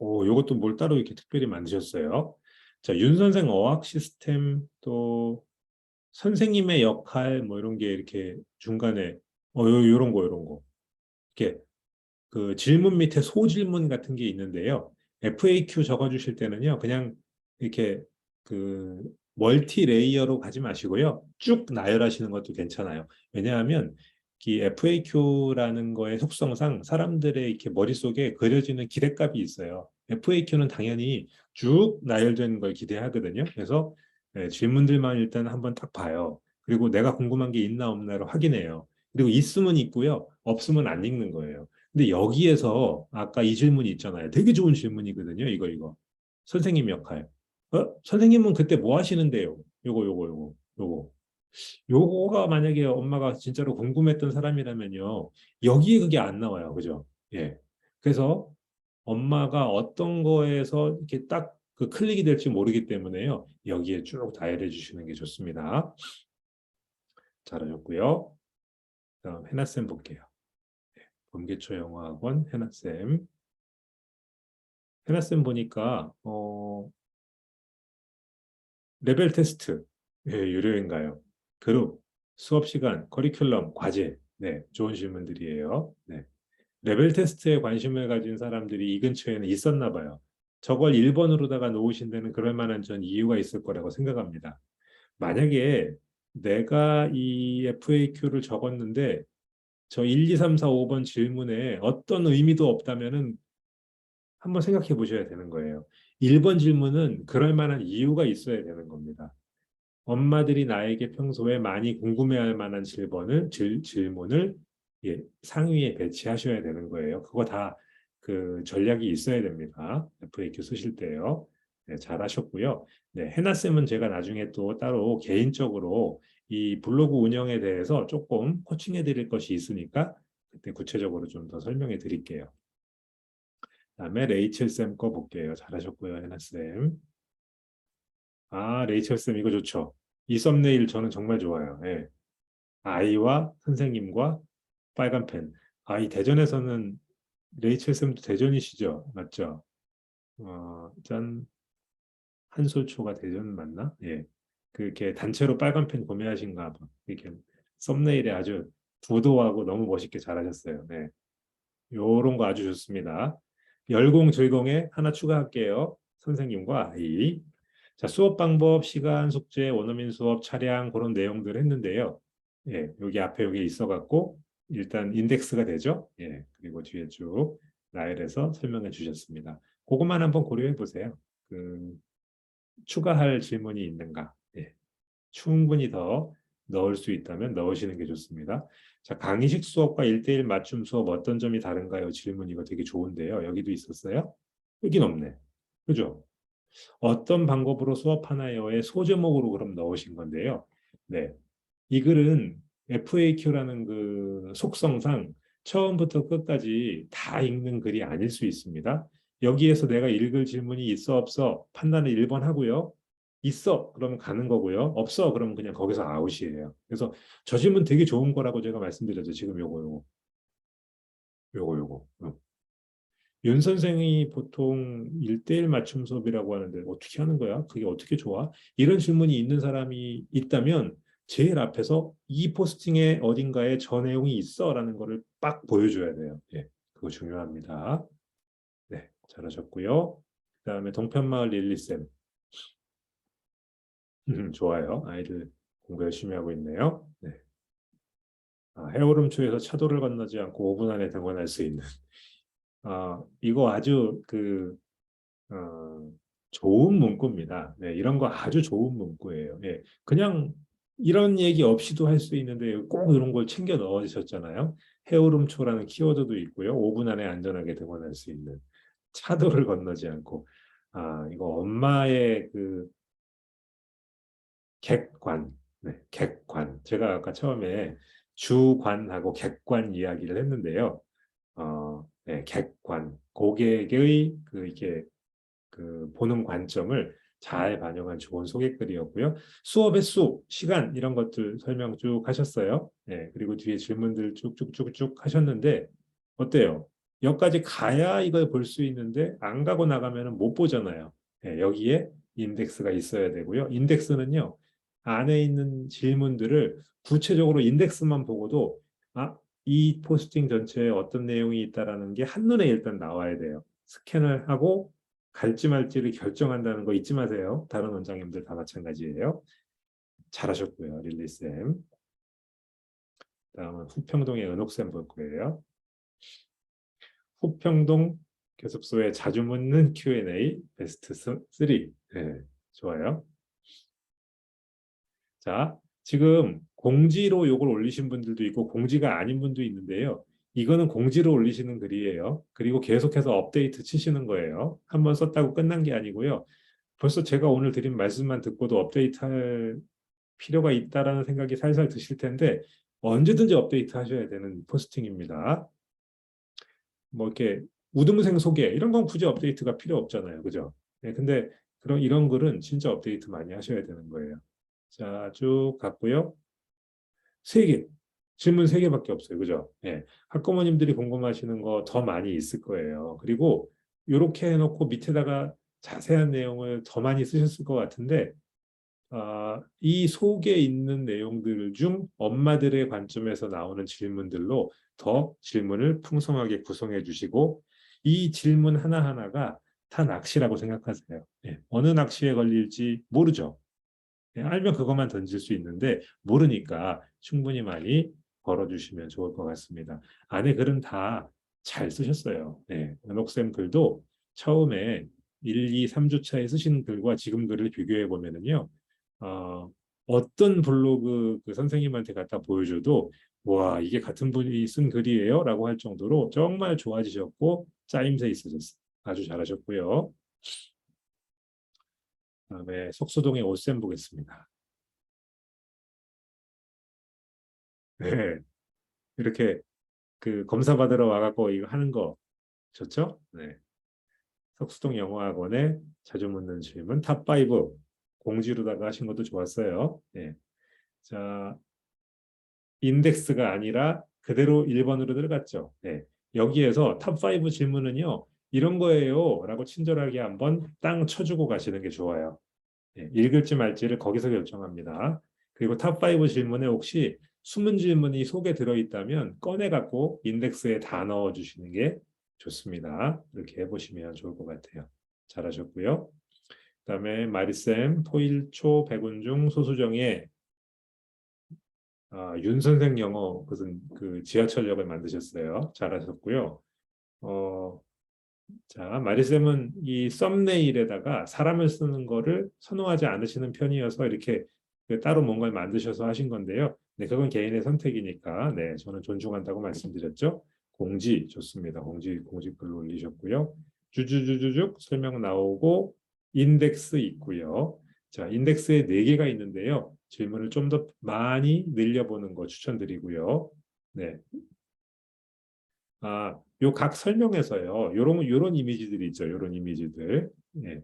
요것도 뭘 따로 이렇게 특별히 만드셨어요. 자, 윤 선생 어학 시스템 또 선생님의 역할 뭐 이런 게 이렇게 중간에 요런 거. 이렇게 그 질문 밑에 소질문 같은 게 있는데요. FAQ 적어주실 때는요, 그냥 이렇게 그 멀티 레이어로 가지 마시고요. 쭉 나열하시는 것도 괜찮아요. 왜냐하면 이 FAQ라는 거의 속성상 사람들의 이렇게 머릿속에 그려지는 기대값이 있어요. FAQ는 당연히 쭉 나열된 걸 기대하거든요. 그래서 질문들만 일단 한번 딱 봐요. 그리고 내가 궁금한 게 있나 없나를 확인해요. 그리고 있으면 있고요. 없으면 안 읽는 거예요. 근데 여기에서 아까 이 질문이 있잖아요. 되게 좋은 질문이거든요. 이거. 선생님 역할. 선생님은 그때 뭐 하시는데요? 요거. 요거가 만약에 엄마가 진짜로 궁금했던 사람이라면요. 여기에 그게 안 나와요. 그죠? 예. 그래서 엄마가 어떤 거에서 이렇게 딱 그 클릭이 될지 모르기 때문에요. 여기에 쭉 다이얼해 주시는 게 좋습니다. 잘하셨고요. 다음 해나쌤 볼게요. 범계초 영어학원 해나쌤. 해나쌤 보니까 레벨 테스트 유료인가요? 그룹, 수업 시간, 커리큘럼, 과제. 네, 좋은 질문들이에요. 네. 레벨 테스트에 관심을 가진 사람들이 이 근처에는 있었나 봐요. 저걸 1번으로다가 놓으신 데는 그럴 만한 전 이유가 있을 거라고 생각합니다. 만약에 내가 이 FAQ를 적었는데 저 1, 2, 3, 4, 5번 질문에 어떤 의미도 없다면은 한번 생각해 보셔야 되는 거예요. 1번 질문은 그럴 만한 이유가 있어야 되는 겁니다. 엄마들이 나에게 평소에 많이 궁금해할 만한 질문을 상위에 배치하셔야 되는 거예요. 그거 다 그 전략이 있어야 됩니다. FAQ 쓰실 때요. 네, 잘 하셨고요. 네, 해나쌤은 제가 나중에 또 따로 개인적으로 이 블로그 운영에 대해서 조금 코칭해 드릴 것이 있으니까 그때 구체적으로 좀 더 설명해 드릴게요. 다음에 레이첼 쌤 거 볼게요. 잘하셨고요, 해나 쌤. 레이첼 쌤 이거 좋죠. 이 썸네일 저는 정말 좋아요. 예. 아이와 선생님과 빨간 펜. 이 대전에서는 레이첼 쌤도 대전이시죠? 맞죠? 짠 한솔초가 대전 맞나? 예. 그렇게 단체로 빨간 펜 구매하신가 봐. 이렇게 썸네일에 아주 부도하고 너무 멋있게 잘하셨어요. 네. 요런 거 아주 좋습니다. 열공 즐공에 하나 추가할게요. 선생님과 아이. 자, 수업 방법, 시간, 숙제, 원어민 수업, 차량 그런 내용들 했는데요. 예, 여기 앞에 여기 있어갖고 일단 인덱스가 되죠. 예, 그리고 뒤에 쭉 나열해서 설명해 주셨습니다. 그것만 한번 고려해 보세요. 추가할 질문이 있는가? 예. 충분히 더 넣을 수 있다면 넣으시는 게 좋습니다. 자, 강의식 수업과 1대1 맞춤 수업 어떤 점이 다른가요? 질문 이거 되게 좋은데요. 여기도 있었어요? 여긴 없네. 그죠? 어떤 방법으로 수업하나요의 소제목으로 그럼 넣으신 건데요. 네. 이 글은 FAQ라는 그 속성상 처음부터 끝까지 다 읽는 글이 아닐 수 있습니다. 여기에서 내가 읽을 질문이 있어 없어 판단을 1번 하고요. 있어 그러면 가는 거고요. 없어 그러면 그냥 거기서 아웃이에요. 그래서 저 질문 되게 좋은 거라고 제가 말씀드렸죠. 지금 요거. 윤 선생이 보통 1대1 맞춤 수업이라고 하는데 어떻게 하는 거야? 그게 어떻게 좋아? 이런 질문이 있는 사람이 있다면 제일 앞에서 이 포스팅에 어딘가에 저 내용이 있어라는 거를 빡 보여줘야 돼요. 예, 그거 중요합니다. 네, 잘하셨고요. 그다음에 동편마을 릴리쌤. 좋아요. 아이들 공부 열심히 하고 있네요. 네. 해오름초에서 차도를 건너지 않고 5분 안에 등원할 수 있는. 이거 아주 어, 좋은 문구입니다. 네, 이런 거 아주 좋은 문구예요. 예, 그냥 이런 얘기 없이도 할 수 있는데 꼭 이런 걸 챙겨 넣으셨잖아요. 해오름초라는 키워드도 있고요. 5분 안에 안전하게 등원할 수 있는 차도를 건너지 않고. 이거 엄마의 객관, 네, 객관. 제가 아까 처음에 주관하고 객관 이야기를 했는데요. 네, 객관, 고객의 이게 보는 관점을 잘 반영한 좋은 소개글이었고요. 수업의 수, 시간 이런 것들 설명 쭉 하셨어요. 네, 그리고 뒤에 질문들 쭉쭉쭉쭉 하셨는데 어때요? 여기까지 가야 이걸 볼 수 있는데 안 가고 나가면 못 보잖아요. 네, 여기에 인덱스가 있어야 되고요. 인덱스는요. 안에 있는 질문들을 구체적으로 인덱스만 보고도 이 포스팅 전체에 어떤 내용이 있다라는 게 한눈에 일단 나와야 돼요. 스캔을 하고 갈지 말지를 결정한다는 거 잊지 마세요. 다른 원장님들 다 마찬가지예요. 잘하셨고요, 릴리쌤. 다음은 후평동의 은옥쌤 볼 거예요. 후평동 교습소에 자주 묻는 Q&A 베스트 3. 네, 좋아요. 자, 지금 공지로 요걸 올리신 분들도 있고 공지가 아닌 분도 있는데요. 이거는 공지로 올리시는 글이에요. 그리고 계속해서 업데이트 치시는 거예요. 한번 썼다고 끝난 게 아니고요. 벌써 제가 오늘 드린 말씀만 듣고도 업데이트할 필요가 있다라는 생각이 살살 드실 텐데 언제든지 업데이트 하셔야 되는 포스팅입니다. 뭐 이렇게 우등생 소개 이런 건 굳이 업데이트가 필요 없잖아요. 그죠? 네, 근데 이런 글은 진짜 업데이트 많이 하셔야 되는 거예요. 자, 쭉 갔고요. 세 개. 질문 세 개밖에 없어요. 그죠? 예. 학부모님들이 궁금하시는 거 더 많이 있을 거예요. 그리고 이렇게 해놓고 밑에다가 자세한 내용을 더 많이 쓰셨을 것 같은데 이 속에 있는 내용들 중 엄마들의 관점에서 나오는 질문들로 더 질문을 풍성하게 구성해 주시고 이 질문 하나하나가 다 낚시라고 생각하세요. 예. 어느 낚시에 걸릴지 모르죠. 예, 알면 그것만 던질 수 있는데 모르니까 충분히 많이 걸어주시면 좋을 것 같습니다. 안에 글은 다 잘 쓰셨어요. 네, 은옥쌤 글도 처음에 1, 2, 3주차에 쓰신 글과 지금 글을 비교해 보면은요. 어떤 블로그 그 선생님한테 갖다 보여줘도 와 이게 같은 분이 쓴 글이에요? 라고 할 정도로 정말 좋아지셨고 짜임새 있으셨어요. 아주 잘하셨고요. 그다음에 속수동의 옷샘 보겠습니다. 네, 이렇게 검사 받으러 와갖고 이거 하는 거 좋죠? 네. 석수동 영어학원에 자주 묻는 질문 탑5 공지로다가 하신 것도 좋았어요. 네. 자, 인덱스가 아니라 그대로 1번으로 들어갔죠. 네. 여기에서 탑5 질문은요. 이런 거예요. 라고 친절하게 한번 땅 쳐주고 가시는 게 좋아요. 네. 읽을지 말지를 거기서 결정합니다. 그리고 탑5 질문에 혹시 숨은 질문이 속에 들어있다면 꺼내갖고 인덱스에 다 넣어주시는 게 좋습니다. 이렇게 해보시면 좋을 것 같아요. 잘하셨고요. 그다음에 마리쌤 토일초 백운중 소수정의 윤 선생 영어 무슨 그 지하철역을 만드셨어요. 잘하셨고요. 어, 자, 마리쌤은 이 썸네일에다가 사람을 쓰는 거를 선호하지 않으시는 편이어서 이렇게 그 따로 뭔가를 만드셔서 하신 건데요. 네, 그건 개인의 선택이니까 네, 저는 존중한다고 말씀드렸죠. 공지 좋습니다. 공지 글로 올리셨고요. 주주주주쭉 설명 나오고 인덱스 있고요. 자, 인덱스에 네 개가 있는데요. 질문을 좀 더 많이 늘려보는 거 추천드리고요. 네, 요 각 설명에서요. 요런 이미지들이 있죠. 요런 이미지들. 예.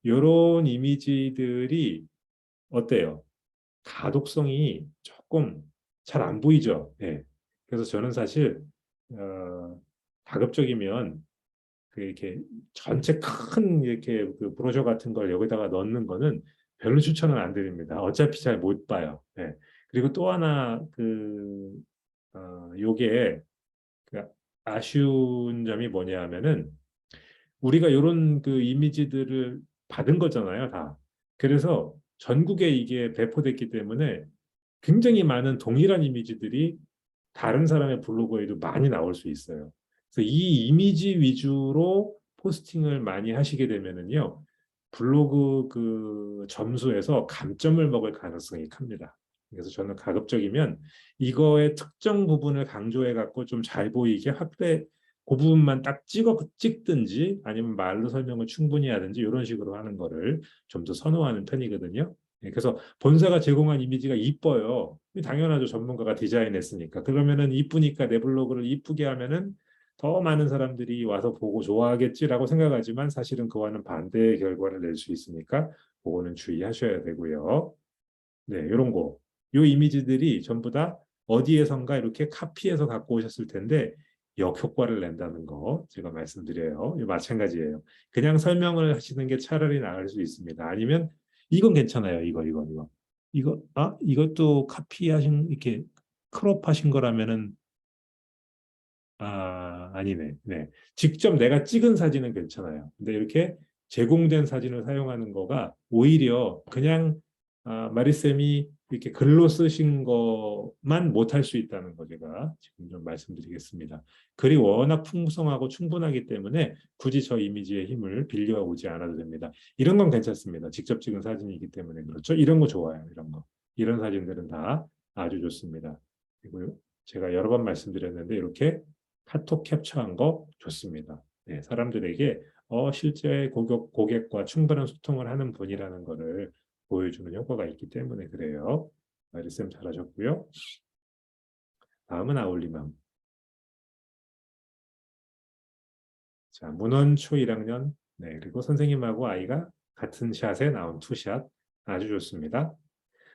요런 이미지들이 어때요? 가독성이 조금 잘 안 보이죠. 예. 그래서 저는 사실 어, 가급적이면 그 이렇게 전체 큰 이렇게 그 브로셔 같은 걸 여기다가 넣는 거는 별로 추천은 안 드립니다. 어차피 잘 못 봐요. 예. 그리고 또 하나 요게 그 아쉬운 점이 뭐냐 하면은 우리가 이런 그 이미지들을 받은 거잖아요, 다. 그래서 전국에 이게 배포됐기 때문에 굉장히 많은 동일한 이미지들이 다른 사람의 블로그에도 많이 나올 수 있어요. 그래서 이 이미지 위주로 포스팅을 많이 하시게 되면은요, 블로그 그 점수에서 감점을 먹을 가능성이 큽니다. 그래서 저는 가급적이면 이거의 특정 부분을 강조해 갖고 좀 잘 보이게 확대 그 부분만 딱 찍든지 아니면 말로 설명을 충분히 하든지 이런 식으로 하는 거를 좀 더 선호하는 편이거든요. 그래서 본사가 제공한 이미지가 이뻐요. 당연하죠. 전문가가 디자인했으니까. 그러면은 이쁘니까 내 블로그를 이쁘게 하면은 더 많은 사람들이 와서 보고 좋아하겠지라고 생각하지만 사실은 그와는 반대의 결과를 낼 수 있으니까 그거는 주의하셔야 되고요. 네, 이런 거. 요 이미지들이 전부 다 어디에선가 이렇게 카피해서 갖고 오셨을 텐데 역효과를 낸다는 거 제가 말씀드려요. 마찬가지예요. 그냥 설명을 하시는 게 차라리 나을 수 있습니다. 아니면 이건 괜찮아요. 이것도 카피하신 이렇게 크롭하신 거라면은 아니네. 네. 직접 내가 찍은 사진은 괜찮아요. 근데 이렇게 제공된 사진을 사용하는 거가 오히려 그냥 마리쌤이 이렇게 글로 쓰신 것만 못할 수 있다는 거 제가 지금 좀 말씀드리겠습니다. 글이 워낙 풍성하고 충분하기 때문에 굳이 저 이미지의 힘을 빌려오지 않아도 됩니다. 이런 건 괜찮습니다. 직접 찍은 사진이기 때문에 그렇죠. 이런 거 좋아요. 이런 거. 이런 사진들은 다 아주 좋습니다. 그리고 제가 여러 번 말씀드렸는데 이렇게 카톡 캡처한 거 좋습니다. 네, 사람들에게 실제 고객과 충분한 소통을 하는 분이라는 거를 보여주는 효과가 있기 때문에 그래요. 마리쌤 잘하셨고요. 다음은 아울리맘. 자, 문원초 1학년. 네, 그리고 선생님하고 아이가 같은 샷에 나온 투샷. 아주 좋습니다.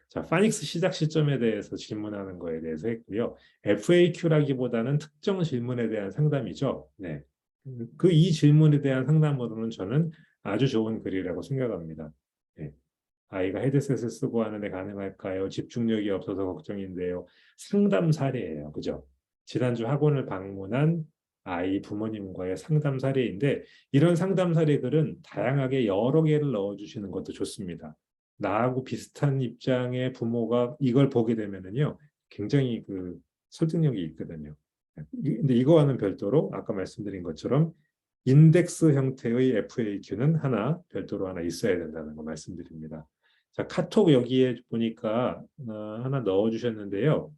자, 파닉스 시작 시점에 대해서 질문하는 거에 대해서 했고요. FAQ라기보다는 특정 질문에 대한 상담이죠. 네. 그 이 질문에 대한 상담으로는 저는 아주 좋은 글이라고 생각합니다. 네. 아이가 헤드셋을 쓰고 하는데 가능할까요? 집중력이 없어서 걱정인데요. 상담 사례예요. 그죠? 지난주 학원을 방문한 아이 부모님과의 상담 사례인데 이런 상담 사례들은 다양하게 여러 개를 넣어주시는 것도 좋습니다. 나하고 비슷한 입장의 부모가 이걸 보게 되면은요, 굉장히 그 설득력이 있거든요. 근데 이거와는 별도로 아까 말씀드린 것처럼 인덱스 형태의 FAQ는 하나 별도로 하나 있어야 된다는 거 말씀드립니다. 자, 카톡 여기에 보니까 하나 넣어주셨는데요.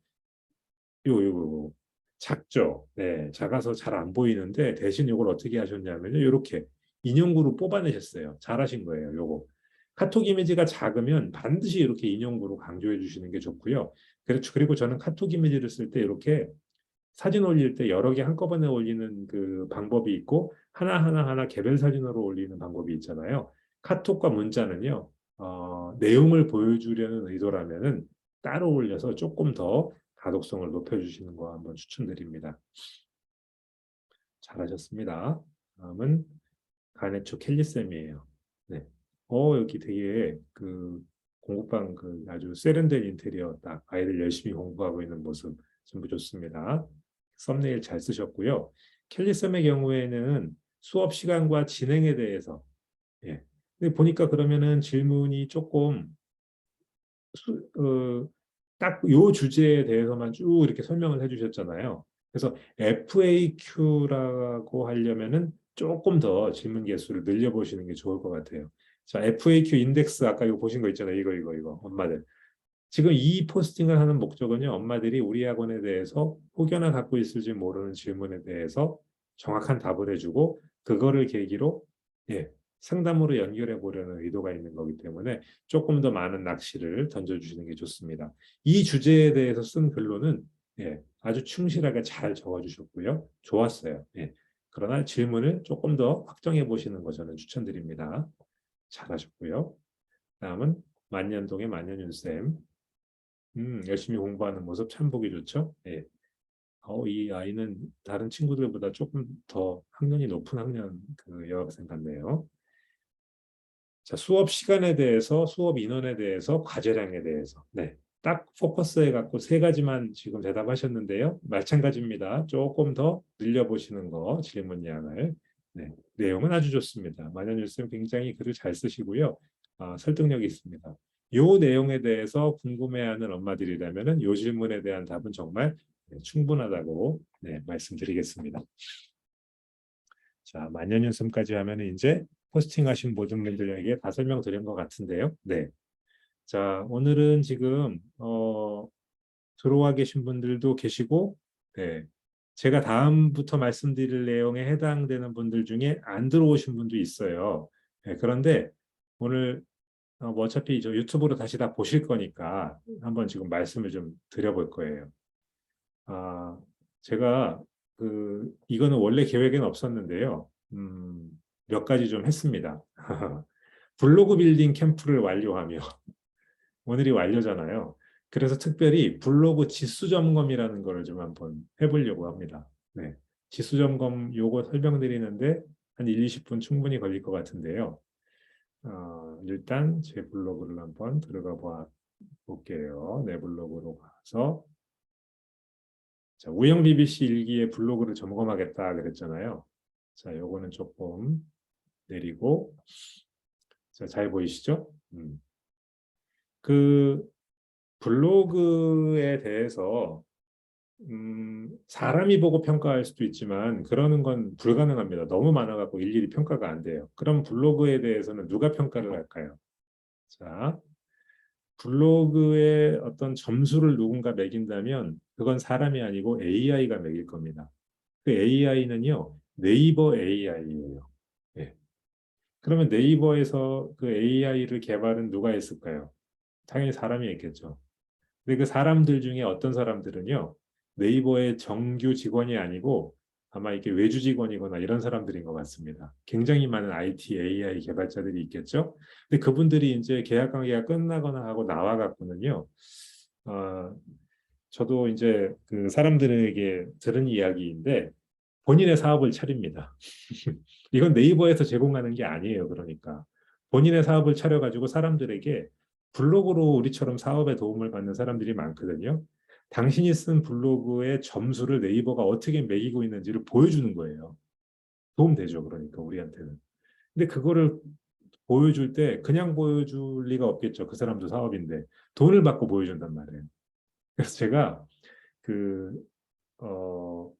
요 작죠. 네, 작아서 잘 안 보이는데 대신 이걸 어떻게 하셨냐면요, 이렇게 인용구로 뽑아내셨어요. 잘하신 거예요. 요거 카톡 이미지가 작으면 반드시 이렇게 인용구로 강조해 주시는 게 좋고요. 그렇죠. 그리고 저는 카톡 이미지를 쓸 때 이렇게 사진 올릴 때 여러 개 한꺼번에 올리는 그 방법이 있고 하나 개별 사진으로 올리는 방법이 있잖아요. 카톡과 문자는요, 내용을 보여주려는 의도라면은 따로 올려서 조금 더 가독성을 높여주시는 거 한번 추천드립니다. 잘하셨습니다. 다음은 가네초 켈리쌤이에요. 네. 여기 되게 그 공부방 그 아주 세련된 인테리어 딱 아이들 열심히 공부하고 있는 모습 전부 좋습니다. 썸네일 잘 쓰셨고요. 켈리쌤의 경우에는 수업 시간과 진행에 대해서 예. 근데 보니까 그러면은 질문이 조금 딱 요 주제에 대해서만 쭉 이렇게 설명을 해주셨잖아요. 그래서 FAQ라고 하려면은 조금 더 질문 개수를 늘려보시는 게 좋을 것 같아요. 자, FAQ 인덱스 아까 이거 보신 거 있잖아요. 이거 엄마들. 지금 이 포스팅을 하는 목적은요, 엄마들이 우리 학원에 대해서 혹여나 갖고 있을지 모르는 질문에 대해서 정확한 답을 해주고, 그거를 계기로, 예, 상담으로 연결해 보려는 의도가 있는 거기 때문에 조금 더 많은 낚시를 던져주시는 게 좋습니다. 이 주제에 대해서 쓴 글로는, 예, 아주 충실하게 잘 적어주셨고요. 좋았어요. 예. 그러나 질문을 조금 더 확정해 보시는 거 저는 추천드립니다. 잘하셨고요. 다음은 만년동의 만년윤쌤. 열심히 공부하는 모습 참 보기 좋죠? 예. 이 아이는 다른 친구들보다 조금 더 학년이 높은 학년 그 여학생 같네요. 자, 수업 시간에 대해서, 수업 인원에 대해서, 과제량에 대해서. 네. 딱 포커스해 갖고 세 가지만 지금 대답하셨는데요. 마찬가지입니다. 조금 더 늘려보시는 거, 질문량을. 네. 내용은 아주 좋습니다. 만연일쌤 굉장히 글을 잘 쓰시고요. 설득력이 있습니다. 요 내용에 대해서 궁금해하는 엄마들이라면은 요 질문에 대한 답은 정말 충분하다고 말씀드리겠습니다. 자, 만년윤쌤까지 하면 이제 포스팅하신 모든 분들에게 다 설명드린 것 같은데요. 네. 자, 오늘은 지금 들어와 계신 분들도 계시고, 네. 제가 다음부터 말씀드릴 내용에 해당되는 분들 중에 안 들어오신 분도 있어요. 네, 그런데 오늘 뭐 어차피 저 유튜브로 다시 다 보실 거니까 한번 지금 말씀을 좀 드려볼 거예요. 아, 제가 이거는 원래 계획에는 없었는데요. 몇 가지 좀 했습니다. 블로그 빌딩 캠프를 완료하며 오늘이 완료잖아요. 그래서 특별히 블로그 지수 점검이라는 거를 좀 한번 해보려고 합니다. 네. 지수 점검 요거 설명드리는데 한 1, 20분 충분히 걸릴 것 같은데요. 일단 제 블로그를 한번 들어가 볼게요. 내 블로그로 가서 자, 우영 BBC 일기의 블로그를 점검하겠다 그랬잖아요. 자, 요거는 조금 내리고 자, 잘 보이시죠? 그 블로그에 대해서 사람이 보고 평가할 수도 있지만 그러는 건 불가능합니다. 너무 많아갖고 일일이 평가가 안 돼요. 그럼 블로그에 대해서는 누가 평가를 할까요? 자, 블로그에 어떤 점수를 누군가 매긴다면 그건 사람이 아니고 AI가 매길 겁니다. 그 AI는요, 네이버 AI예요. 예. 그러면 네이버에서 그 AI를 개발은 누가 했을까요? 당연히 사람이 했겠죠. 근데 그 사람들 중에 어떤 사람들은요, 네이버의 정규 직원이 아니고 아마 이게 외주 직원이거나 이런 사람들인 것 같습니다. 굉장히 많은 IT, AI 개발자들이 있겠죠. 근데 그분들이 이제 계약 관계가 끝나거나 하고 나와갖고는요, 어, 저도 이제 그 사람들에게 들은 이야기인데 본인의 사업을 차립니다. 이건 네이버에서 제공하는 게 아니에요. 그러니까 본인의 사업을 차려가지고 사람들에게 블로그로 우리처럼 사업에 도움을 받는 사람들이 많거든요. 당신이 쓴 블로그의 점수를 네이버가 어떻게 매기고 있는지를 보여주는 거예요. 도움되죠. 그러니까 우리한테는. 근데 그거를 보여줄 때 그냥 보여줄 리가 없겠죠. 그 사람도 사업인데 돈을 받고 보여준단 말이에요. 그래서 제가 그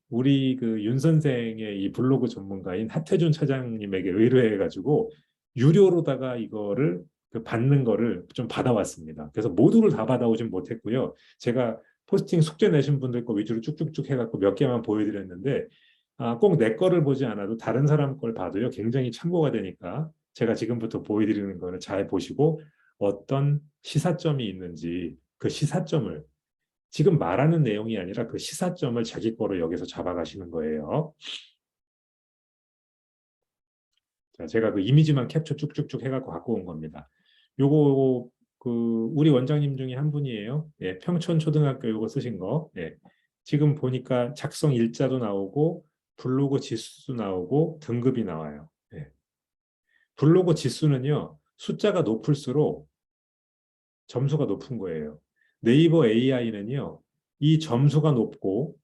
우리 그 윤 선생의 이 블로그 전문가인 하태준 차장님에게 의뢰해가지고 유료로다가 이거를 받는 거를 좀 받아왔습니다. 그래서 모두를 다 받아오진 못했고요. 제가 포스팅 숙제 내신 분들 거 위주로 쭉쭉쭉 해갖고 몇 개만 보여드렸는데 꼭 내 거를 보지 않아도 다른 사람 걸 봐도요. 굉장히 참고가 되니까 제가 지금부터 보여드리는 거를 잘 보시고 어떤 시사점이 있는지 그 시사점을 지금 말하는 내용이 아니라 그 시사점을 자기 거로 여기서 잡아가시는 거예요. 자, 제가 그 이미지만 캡처 쭉쭉쭉 해갖고 갖고 온 겁니다. 요거 우리 원장님 중에 한 분이에요. 예, 평촌초등학교 요거 쓰신 거. 예. 지금 보니까 작성 일자도 나오고 블로그 지수도 나오고 등급이 나와요. 예. 블로그 지수는요. 숫자가 높을수록 점수가 높은 거예요. 네이버 AI는요, 이 점수가 높고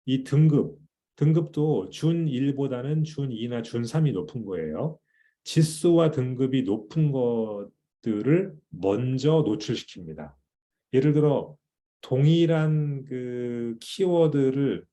이 등급도 준 1보다는 준 2나 준 3이 높은 거예요. 지수와 등급이 높은 것들을 먼저 노출시킵니다. 예를 들어 동일한 그 키워드를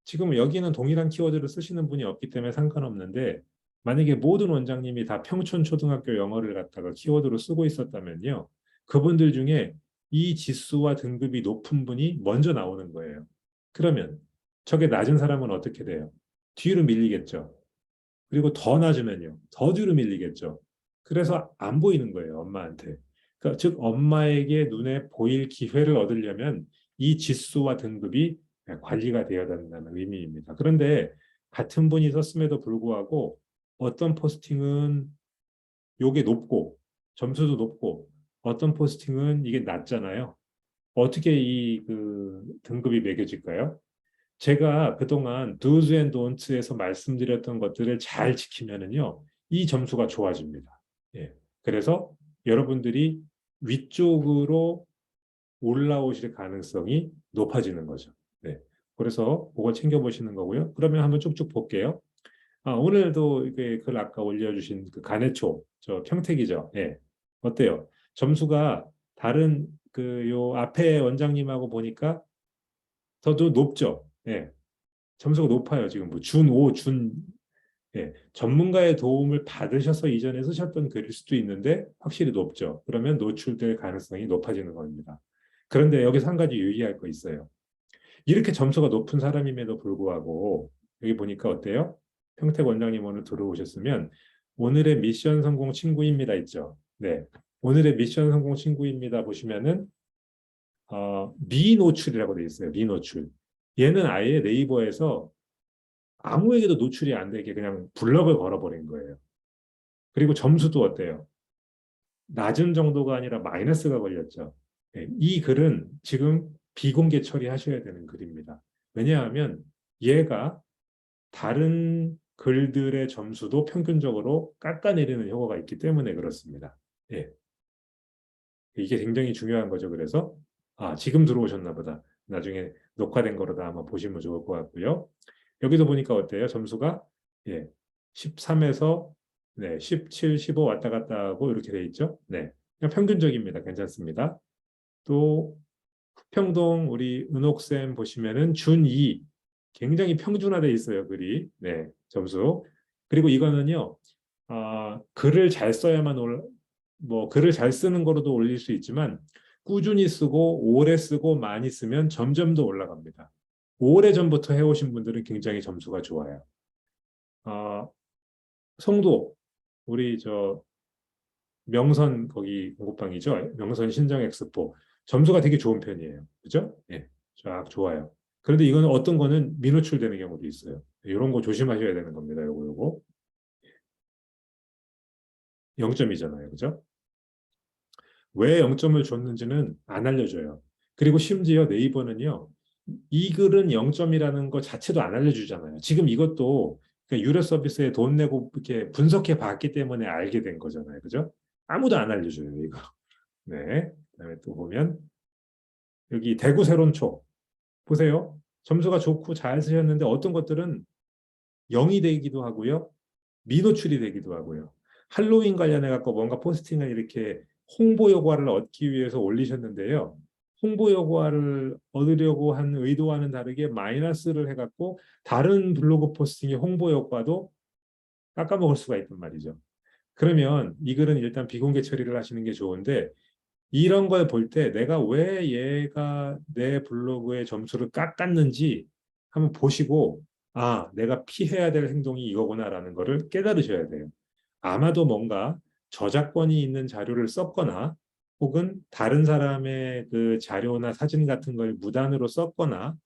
지금 여기는 동일한 키워드를 쓰시는 분이 없기 때문에 상관없는데 만약에 모든 원장님이 다 평촌초등학교 영어를 갖다가 키워드로 쓰고 있었다면요. 그분들 중에 이 지수와 등급이 높은 분이 먼저 나오는 거예요. 그러면 저게 낮은 사람은 어떻게 돼요? 뒤로 밀리겠죠. 그리고 더 낮으면요. 더 뒤로 밀리겠죠. 그래서 안 보이는 거예요, 엄마한테. 그러니까 즉 엄마에게 눈에 보일 기회를 얻으려면 이 지수와 등급이 관리가 되어야 된다는 의미입니다. 그런데 같은 분이 썼음에도 불구하고 어떤 포스팅은 요게 높고 점수도 높고 어떤 포스팅은 이게 낮잖아요. 어떻게 이 그 등급이 매겨질까요? 제가 그동안 do's and don'ts에서 말씀드렸던 것들을 잘 지키면은요, 이 점수가 좋아집니다. 예. 그래서 여러분들이 위쪽으로 올라오실 가능성이 높아지는 거죠. 네. 그래서 그거 챙겨보시는 거고요. 그러면 한번 쭉쭉 볼게요. 오늘도 이게 글 아까 올려주신 그 간해초, 저 평택이죠. 예. 어때요? 점수가 다른 그 요 앞에 원장님하고 보니까 더도 높죠. 예. 점수가 높아요. 지금 뭐 준 5, 예. 전문가의 도움을 받으셔서 이전에 쓰셨던 글일 수도 있는데 확실히 높죠. 그러면 노출될 가능성이 높아지는 겁니다. 그런데 여기서 한 가지 유의할 거 있어요. 이렇게 점수가 높은 사람임에도 불구하고 여기 보니까 어때요? 평택 원장님 오늘 들어오셨으면 오늘의 미션 성공 친구입니다 있죠. 네. 오늘의 미션 성공 친구입니다 보시면은 미노출이라고 되어 있어요. 미노출. 얘는 아예 네이버에서 아무에게도 노출이 안 되게 그냥 블럭을 걸어버린 거예요. 그리고 점수도 어때요? 낮은 정도가 아니라 마이너스가 걸렸죠. 네, 이 글은 지금 비공개 처리하셔야 되는 글입니다. 왜냐하면 얘가 다른 글들의 점수도 평균적으로 깎아내리는 효과가 있기 때문에 그렇습니다. 예. 이게 굉장히 중요한 거죠. 그래서 지금 들어오셨나 보다. 나중에 녹화된 거로다 한번 보시면 좋을 것 같고요. 여기도 보니까 어때요? 점수가 13에서 17, 15 왔다 갔다 하고 이렇게 돼 있죠. 네. 그냥 평균적입니다. 괜찮습니다. 또 평동 우리 은옥쌤 보시면은 준 2. 굉장히 평준화돼 있어요, 글이. 네, 점수. 그리고 이거는요. 글을 잘 써야만 뭐 글을 잘 쓰는 거로도 올릴 수 있지만 꾸준히 쓰고 오래 쓰고 많이 쓰면 점점 더 올라갑니다. 오래전부터 해오신 분들은 굉장히 점수가 좋아요. 송도 우리 저 명선 거기 공부방이죠. 명선 신정 엑스포 점수가 되게 좋은 편이에요. 그죠? 예, 쫙 좋아요. 그런데 이거는 어떤 거는 미노출되는 경우도 있어요. 이런 거 조심하셔야 되는 겁니다. 요거 0점이잖아요. 그죠? 왜 0점을 줬는지는 안 알려줘요. 그리고 심지어 네이버는요. 이 글은 0점이라는 거 자체도 안 알려주잖아요. 지금 이것도 유료 서비스에 돈 내고 이렇게 분석해 봤기 때문에 알게 된 거잖아요. 그죠? 아무도 안 알려줘요, 이거. 네. 그다음에 또 보면 여기 대구 세론초 보세요. 점수가 좋고 잘 쓰셨는데 어떤 것들은 0이 되기도 하고요. 미노출이 되기도 하고요. 할로윈 관련해 갖고 뭔가 포스팅을 이렇게 홍보 효과를 얻기 위해서 올리셨는데요. 홍보 효과를 얻으려고 한 의도와는 다르게 마이너스를 해갖고 다른 블로그 포스팅의 홍보 효과도 깎아먹을 수가 있단 말이죠. 그러면 이 글은 일단 비공개 처리를 하시는 게 좋은데 이런 걸 볼 때 내가 왜 얘가 내 블로그의 점수를 깎았는지 한번 보시고 내가 피해야 될 행동이 이거구나라는 거를 깨달으셔야 돼요. 아마도 뭔가 저작권이 있는 자료를 썼거나 혹은 다른 사람의 그 자료나 사진 같은 걸 무단으로 썼거나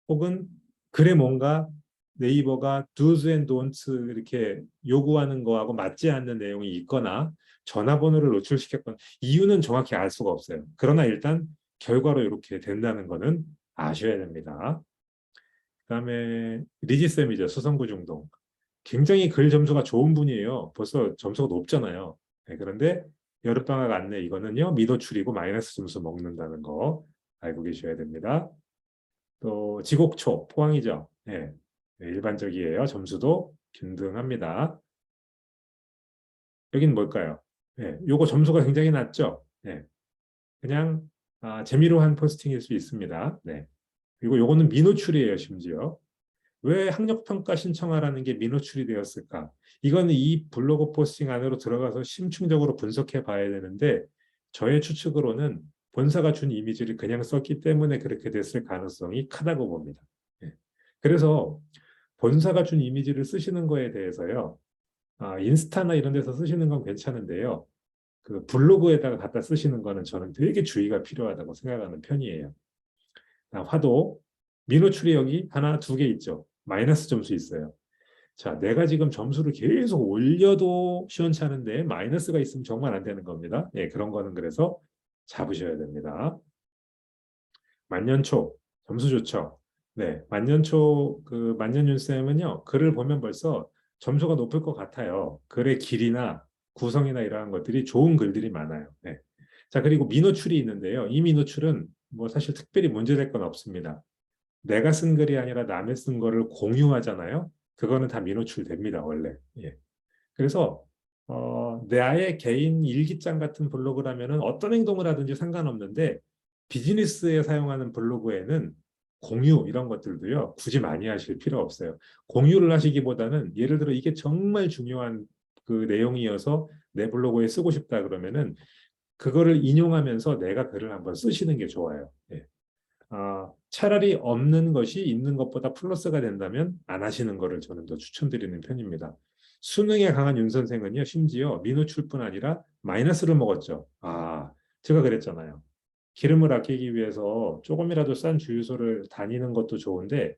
혹은 글에 뭔가 네이버가 do's and don'ts 이렇게 요구하는 거하고 맞지 않는 내용이 있거나 전화번호를 노출시켰거나 이유는 정확히 알 수가 없어요. 그러나 일단 결과로 이렇게 된다는 거는 아셔야 됩니다. 그다음에 리지쌤이죠. 수성구 중동. 굉장히 글 점수가 좋은 분이에요. 벌써 점수가 높잖아요. 네, 그런데 여름방학 안내 이거는요. 미도출이고 마이너스 점수 먹는다는 거 알고 계셔야 됩니다. 또 지곡초 포항이죠. 네, 네, 일반적이에요. 점수도 균등합니다. 여긴 뭘까요? 네, 요거 점수가 굉장히 낮죠. 네, 그냥 재미로 한 포스팅일 수 있습니다. 네. 그리고 요거는 미노출이에요, 심지어. 왜 학력평가 신청하라는 게 미노출이 되었을까? 이거는 이 블로그 포스팅 안으로 들어가서 심층적으로 분석해 봐야 되는데 저의 추측으로는 본사가 준 이미지를 그냥 썼기 때문에 그렇게 됐을 가능성이 크다고 봅니다. 예. 그래서 본사가 준 이미지를 쓰시는 거에 대해서요. 인스타나 이런 데서 쓰시는 건 괜찮은데요. 그 블로그에다가 갖다 쓰시는 거는 저는 되게 주의가 필요하다고 생각하는 편이에요. 화도 민호출이 여기 하나, 두 개 있죠. 마이너스 점수 있어요. 자, 내가 지금 점수를 계속 올려도 시원찮은데 마이너스가 있으면 정말 안 되는 겁니다. 예, 그런 거는 그래서 잡으셔야 됩니다. 만년초 점수 좋죠. 네, 만년초 그 만년윤쌤은요 글을 보면 벌써 점수가 높을 것 같아요. 글의 길이나 구성이나 이러한 것들이 좋은 글들이 많아요. 네. 자, 그리고 민호출이 있는데요. 이 민호출은 뭐 사실 특별히 문제될 건 없습니다. 내가 쓴 글이 아니라 남의 쓴 거를 공유하잖아요. 그거는 다 민호출 됩니다, 원래. 예. 그래서 나의 개인 일기장 같은 블로그라면은 어떤 행동을 하든지 상관없는데 비즈니스에 사용하는 블로그에는 공유 이런 것들도요 굳이 많이 하실 필요 없어요. 공유를 하시기보다는 예를 들어 이게 정말 중요한 그 내용이어서 내 블로그에 쓰고 싶다 그러면은 그거를 인용하면서 내가 글을 한번 쓰시는 게 좋아요. 예. 차라리 없는 것이 있는 것보다 플러스가 된다면 안 하시는 거를 저는 더 추천드리는 편입니다. 수능에 강한 윤 선생은요, 심지어 민호출뿐 아니라 마이너스를 먹었죠. 제가 그랬잖아요. 기름을 아끼기 위해서 조금이라도 싼 주유소를 다니는 것도 좋은데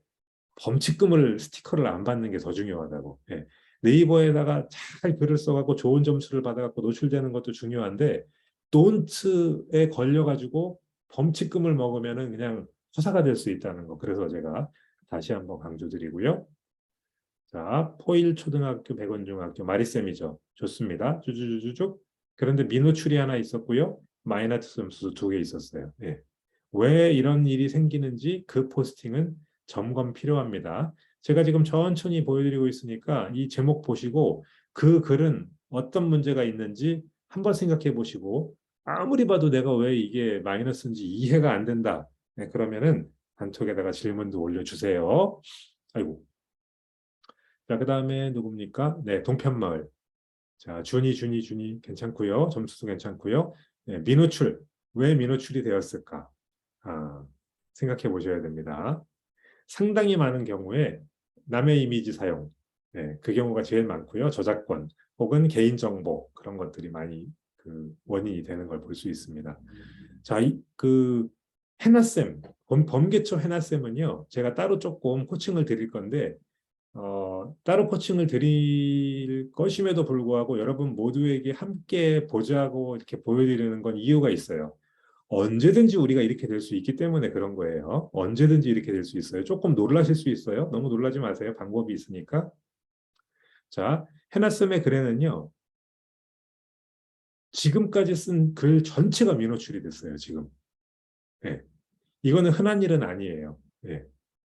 범칙금을 스티커를 안 받는 게 더 중요하다고. 예. 네이버에다가 잘 글을 써갖고 좋은 점수를 받아갖고 노출되는 것도 중요한데 돈트에 걸려가지고 범칙금을 먹으면은 그냥 허사가 될 수 있다는 거. 그래서 제가 다시 한번 강조드리고요. 자, 포일 초등학교 백원중학교 마리쌤이죠. 좋습니다. 쭈쭈쭈쭈. 그런데 민호출이 하나 있었고요. 마이너스 점수 두 개 있었어요. 예. 왜 이런 일이 생기는지 그 포스팅은 점검 필요합니다. 제가 지금 천천히 보여드리고 있으니까 이 제목 보시고 그 글은 어떤 문제가 있는지 한번 생각해 보시고 아무리 봐도 내가 왜 이게 마이너스인지 이해가 안 된다. 네, 그러면은 단톡에다가 질문도 올려주세요. 아이고. 자, 그 다음에 누굽니까? 네, 동편마을. 자, 준이 괜찮고요. 점수도 괜찮고요. 네, 민호출. 왜 민호출이 되었을까? 아, 생각해 보셔야 됩니다. 상당히 많은 경우에 남의 이미지 사용, 네, 그 경우가 제일 많고요. 저작권 혹은 개인정보 그런 것들이 많이 그 원인이 되는 걸 볼 수 있습니다. 자, 그 해나쌤, 범계초 해나쌤은요, 제가 따로 조금 코칭을 드릴 건데 따로 코칭을 드릴 것임에도 불구하고 여러분 모두에게 함께 보자고 이렇게 보여드리는 건 이유가 있어요. 언제든지 우리가 이렇게 될 수 있기 때문에 그런 거예요. 언제든지 이렇게 될 수 있어요. 조금 놀라실 수 있어요. 너무 놀라지 마세요. 방법이 있으니까. 자, 해나쌤의 글에는요. 지금까지 쓴 글 전체가 민호출이 됐어요. 지금. 네. 이거는 흔한 일은 아니에요. 네.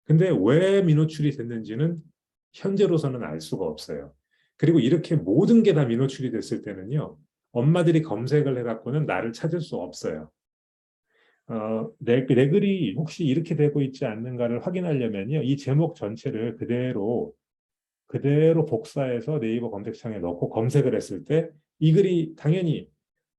근데 왜 민호출이 됐는지는 현재로서는 알 수가 없어요. 그리고 이렇게 모든 게 다 민호출이 됐을 때는요. 엄마들이 검색을 해갖고는 나를 찾을 수 없어요. 내 글이 혹시 이렇게 되고 있지 않는가를 확인하려면요. 이 제목 전체를 그대로 복사해서 네이버 검색창에 넣고 검색을 했을 때 이 글이 당연히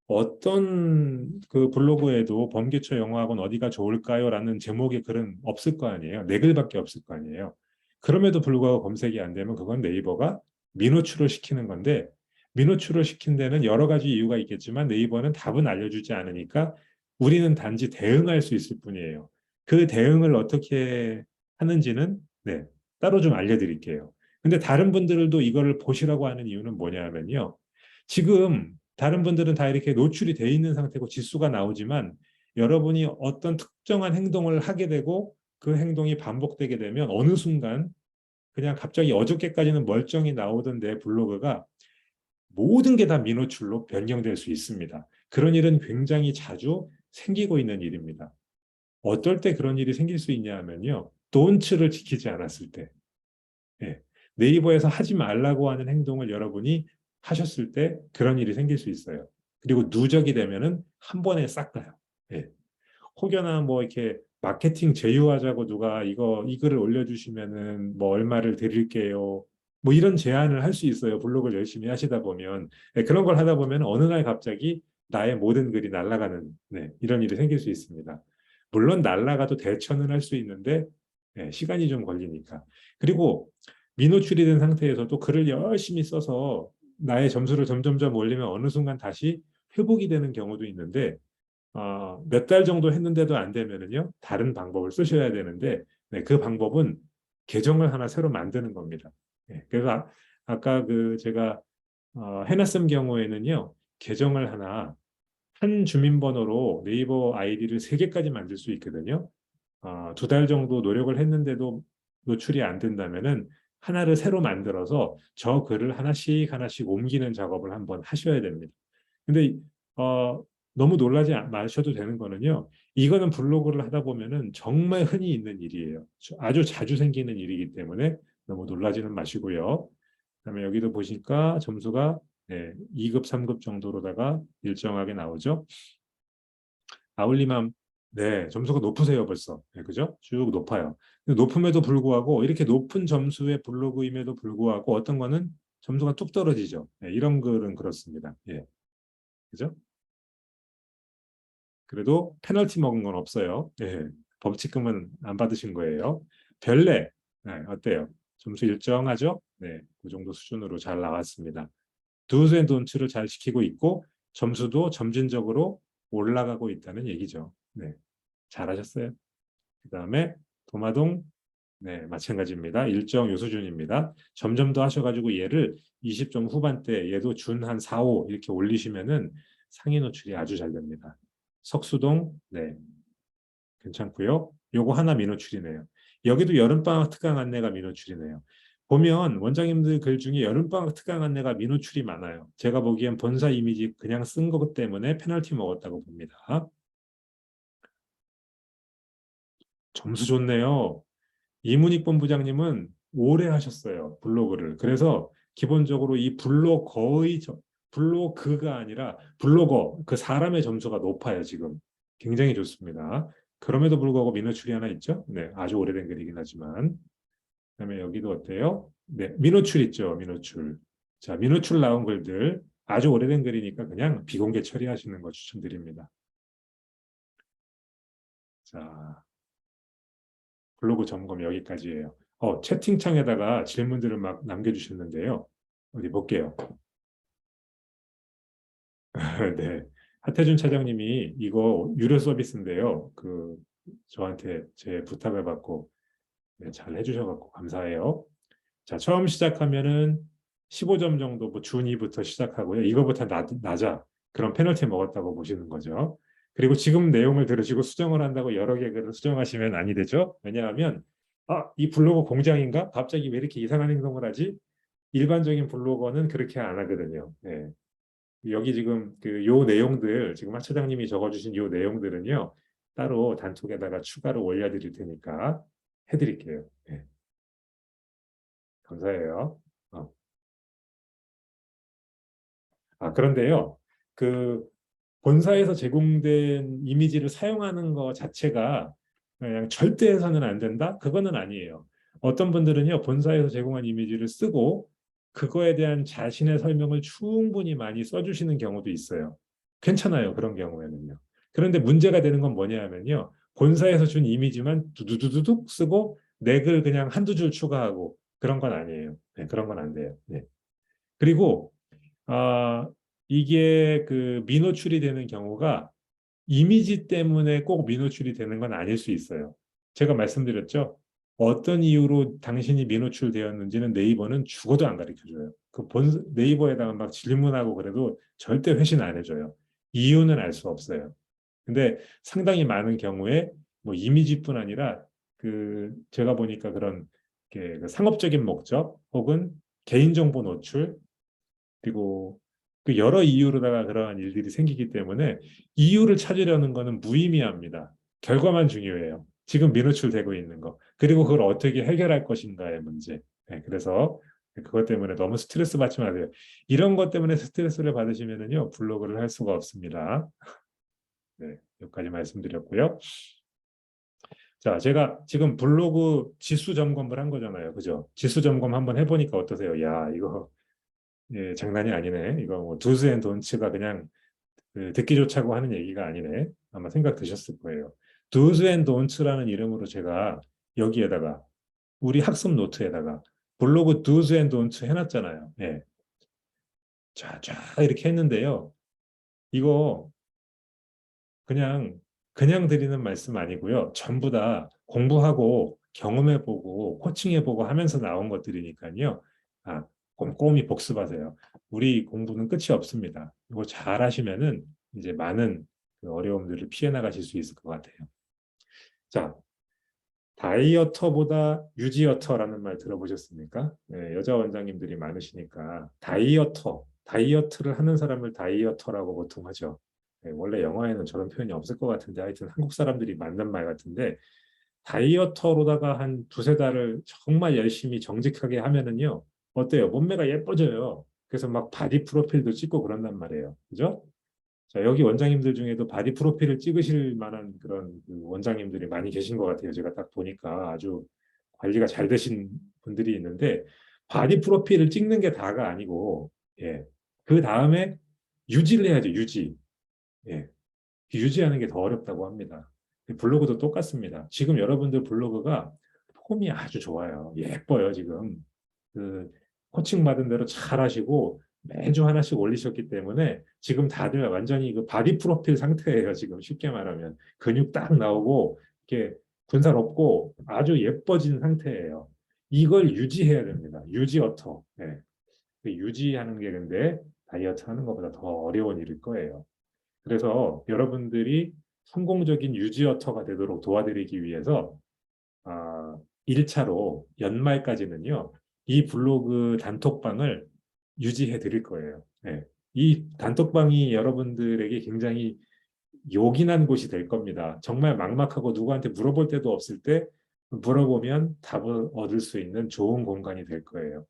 어떤 그 블로그에도 범계초 영어학원 어디가 좋을까요? 라는 제목의 글은 없을 거 아니에요. 네 글밖에 없을 거 아니에요. 그럼에도 불구하고 검색이 안 되면 그건 네이버가 민호출을 시키는 건데 민호출을 시킨 데는 여러 가지 이유가 있겠지만 네이버는 답은 알려주지 않으니까 우리는 단지 대응할 수 있을 뿐이에요. 그 대응을 어떻게 하는지는 네, 따로 좀 알려드릴게요. 근데 다른 분들도 이거를 보시라고 하는 이유는 뭐냐면요. 지금 다른 분들은 다 이렇게 노출이 돼 있는 상태고 지수가 나오지만 여러분이 어떤 특정한 행동을 하게 되고 그 행동이 반복되게 되면 어느 순간 그냥 갑자기 어저께까지는 멀쩡히 나오던 내 블로그가 모든 게 다 민호출로 변경될 수 있습니다. 그런 일은 굉장히 자주 생기고 있는 일입니다. 어떨 때 그런 일이 생길 수 있냐 하면요. 돈츠를 지키지 않았을 때. 예. 네이버에서 하지 말라고 하는 행동을 여러분이 하셨을 때 그런 일이 생길 수 있어요. 그리고 누적이 되면은 한 번에 싹 가요. 예. 혹여나 뭐 이렇게 마케팅 제휴하자고 누가 이 글을 올려주시면은 뭐 얼마를 드릴게요. 뭐 이런 제안을 할 수 있어요. 블로그를 열심히 하시다 보면. 네, 그런 걸 하다 보면 어느 날 갑자기 나의 모든 글이 날아가는 이런 일이 생길 수 있습니다. 물론 날아가도 대처는 할 수 있는데 시간이 좀 걸리니까. 그리고 미노출이 된 상태에서도 글을 열심히 써서 나의 점수를 점점점 올리면 어느 순간 다시 회복이 되는 경우도 있는데 몇 달 정도 했는데도 안 되면은요, 다른 방법을 쓰셔야 되는데, 그 방법은 계정을 하나 새로 만드는 겁니다. 그래서 아까 그 제가 해놨음 경우에는요, 계정을 하나 한 주민번호로 네이버 아이디를 세 개까지 만들 수 있거든요. 2달 정도 노력을 했는데도 노출이 안 된다면은 하나를 새로 만들어서 저 글을 하나씩 하나씩 옮기는 작업을 한번 하셔야 됩니다. 근데 너무 놀라지 마셔도 되는 거는요. 이거는 블로그를 하다 보면은 정말 흔히 있는 일이에요. 아주 자주 생기는 일이기 때문에 너무 놀라지는 마시고요. 그다음에 여기도 보니까 점수가 2급, 3급 정도로다가 일정하게 나오죠. 아울리맘, 점수가 높으세요, 벌써. 그죠? 쭉 높아요. 높음에도 불구하고, 이렇게 높은 점수의 블로그임에도 불구하고, 어떤 거는 점수가 뚝 떨어지죠. 이런 글은 그렇습니다. 그죠? 그래도 페널티 먹은 건 없어요. 법칙금은 안 받으신 거예요. 별내, 어때요? 점수 일정하죠? 그 정도 수준으로 잘 나왔습니다. 두앤 돈츠를 잘 지키고 있고, 점수도 점진적으로 올라가고 있다는 얘기죠. 잘하셨어요. 그 다음에 도마동, 마찬가지입니다. 일정 요 수준입니다. 점점 더 하셔가지고 얘를 20점 후반대, 얘도 준 한 4, 5 이렇게 올리시면은 상위 노출이 아주 잘 됩니다. 석수동, 괜찮고요. 요거 하나 미노출이네요. 여기도 여름방학 특강 안내가 미노출이네요. 보면 원장님들 글 중에 여름방학 특강 안내가 미노출이 많아요. 제가 보기엔 본사 이미지 그냥 쓴 것 때문에 페널티 먹었다고 봅니다. 점수 좋네요. 이문익 본부장님은 오래 하셨어요. 블로그를. 그래서 기본적으로 이 블로그가 아니라 블로거, 그 사람의 점수가 높아요, 지금. 굉장히 좋습니다. 그럼에도 불구하고 민호출이 하나 있죠? 아주 오래된 글이긴 하지만. 그다음에 여기도 어때요? 민호출 있죠, 민호출. 자, 민호출 나온 글들 아주 오래된 글이니까 그냥 비공개 처리하시는 거 추천드립니다. 자, 블로그 점검 여기까지예요. 채팅창에다가 질문들을 막 남겨주셨는데요. 어디 볼게요. 네. 하태준 차장님이 이거 유료 서비스인데요. 저한테 제 부탁을 받고 잘 해주셔갖고 감사해요. 자, 처음 시작하면은 15점 정도 뭐 준2부터 시작하고요. 이거부터 낮아. 그럼 페널티 먹었다고 보시는 거죠. 그리고 지금 내용을 들으시고 수정을 한다고 여러 개 글을 수정하시면 아니 되죠. 왜냐하면 이 블로거 공장인가? 갑자기 왜 이렇게 이상한 행동을 하지? 일반적인 블로거는 그렇게 안 하거든요. 여기 지금 요 내용들 지금 하 차장님이 적어주신 요 내용들은요 따로 단톡에다가 추가로 올려드릴 테니까 해드릴게요. 감사해요. 어. 그런데요, 그 본사에서 제공된 이미지를 사용하는 것 자체가 그냥 절대 해서는 안 된다? 그거는 아니에요. 어떤 분들은요, 본사에서 제공한 이미지를 쓰고 그거에 대한 자신의 설명을 충분히 많이 써주시는 경우도 있어요. 괜찮아요, 그런 경우에는요. 그런데 문제가 되는 건 뭐냐 하면요, 본사에서 준 이미지만 두두두둑 쓰고 내 글 그냥 한두 줄 추가하고 그런 건 아니에요. 그런 건 안 돼요. 그리고 아, 이게 미노출이 되는 경우가 이미지 때문에 꼭 미노출이 되는 건 아닐 수 있어요. 제가 말씀드렸죠. 어떤 이유로 당신이 미노출되었는지는 네이버는 죽어도 안 가르쳐줘요. 네이버에다가 막 질문하고 그래도 절대 회신 안 해줘요. 이유는 알 수 없어요. 근데 상당히 많은 경우에 뭐 이미지뿐 아니라 제가 보니까 그런 상업적인 목적 혹은 개인정보 노출 그리고 여러 이유로다가 그러한 일들이 생기기 때문에 이유를 찾으려는 것은 무의미합니다. 결과만 중요해요. 지금 미노출되고 있는 거. 그리고 그걸 어떻게 해결할 것인가의 문제. 그래서 그것 때문에 너무 스트레스 받지 마세요. 이런 것 때문에 스트레스를 받으시면은요, 블로그를 할 수가 없습니다. 여기까지 말씀드렸고요. 자, 제가 지금 블로그 지수 점검을 한 거잖아요. 그죠? 지수 점검 한번 해보니까 어떠세요? 야, 이거 예, 장난이 아니네. 이거 뭐 두스 앤 돈츠가 그냥 그 듣기 좋자고 하는 얘기가 아니네. 아마 생각 드셨을 거예요. 두스 앤 돈츠라는 이름으로 제가 여기에다가 우리 학습 노트에다가 블로그 두스 앤 돈츠 해놨잖아요. 예. 자, 쫙 이렇게 했는데요. 이거 그냥 드리는 말씀 아니고요. 전부 다 공부하고 경험해보고 코칭해보고 하면서 나온 것들이니까요. 아, 꼼꼼히 복습하세요. 우리 공부는 끝이 없습니다. 이거 잘 하시면은 이제 많은 그 어려움들을 피해 나가실 수 있을 것 같아요. 자, 다이어터보다 유지어터라는 말 들어보셨습니까? 네, 여자 원장님들이 많으시니까 다이어트를 하는 사람을 다이어터라고 보통 하죠. 네, 원래 영어에는 저런 표현이 없을 것 같은데 하여튼 한국 사람들이 만든 말 같은데 다이어터로다가 한 두세 달을 정말 열심히 정직하게 하면은요. 어때요? 몸매가 예뻐져요. 그래서 막 바디 프로필도 찍고 그런단 말이에요. 그죠? 자, 여기 원장님들 중에도 바디 프로필을 찍으실 만한 그런 그 원장님들이 많이 계신 것 같아요. 제가 딱 보니까 아주 관리가 잘 되신 분들이 있는데 바디 프로필을 찍는 게 다가 아니고 예. 그 다음에 유지를 해야죠. 유지. 예. 유지하는 게 더 어렵다고 합니다. 블로그도 똑같습니다. 지금 여러분들 블로그가 폼이 아주 좋아요. 예뻐요, 지금. 그 코칭 받은 대로 잘 하시고 매주 하나씩 올리셨기 때문에 지금 다들 완전히 그 바디 프로필 상태예요. 지금 쉽게 말하면 근육 딱 나오고 이렇게 군살 없고 아주 예뻐진 상태예요. 이걸 유지해야 됩니다. 유지어터. 네. 그 유지하는 게 근데 다이어트 하는 것보다 더 어려운 일일 거예요. 그래서 여러분들이 성공적인 유지어터가 되도록 도와드리기 위해서 1차로 연말까지는요. 이 블로그 단톡방을 유지해 드릴 거예요. 네. 이 단톡방이 여러분들에게 굉장히 요긴한 곳이 될 겁니다. 정말 막막하고 누구한테 물어볼 데도 없을 때 물어보면 답을 얻을 수 있는 좋은 공간이 될 거예요.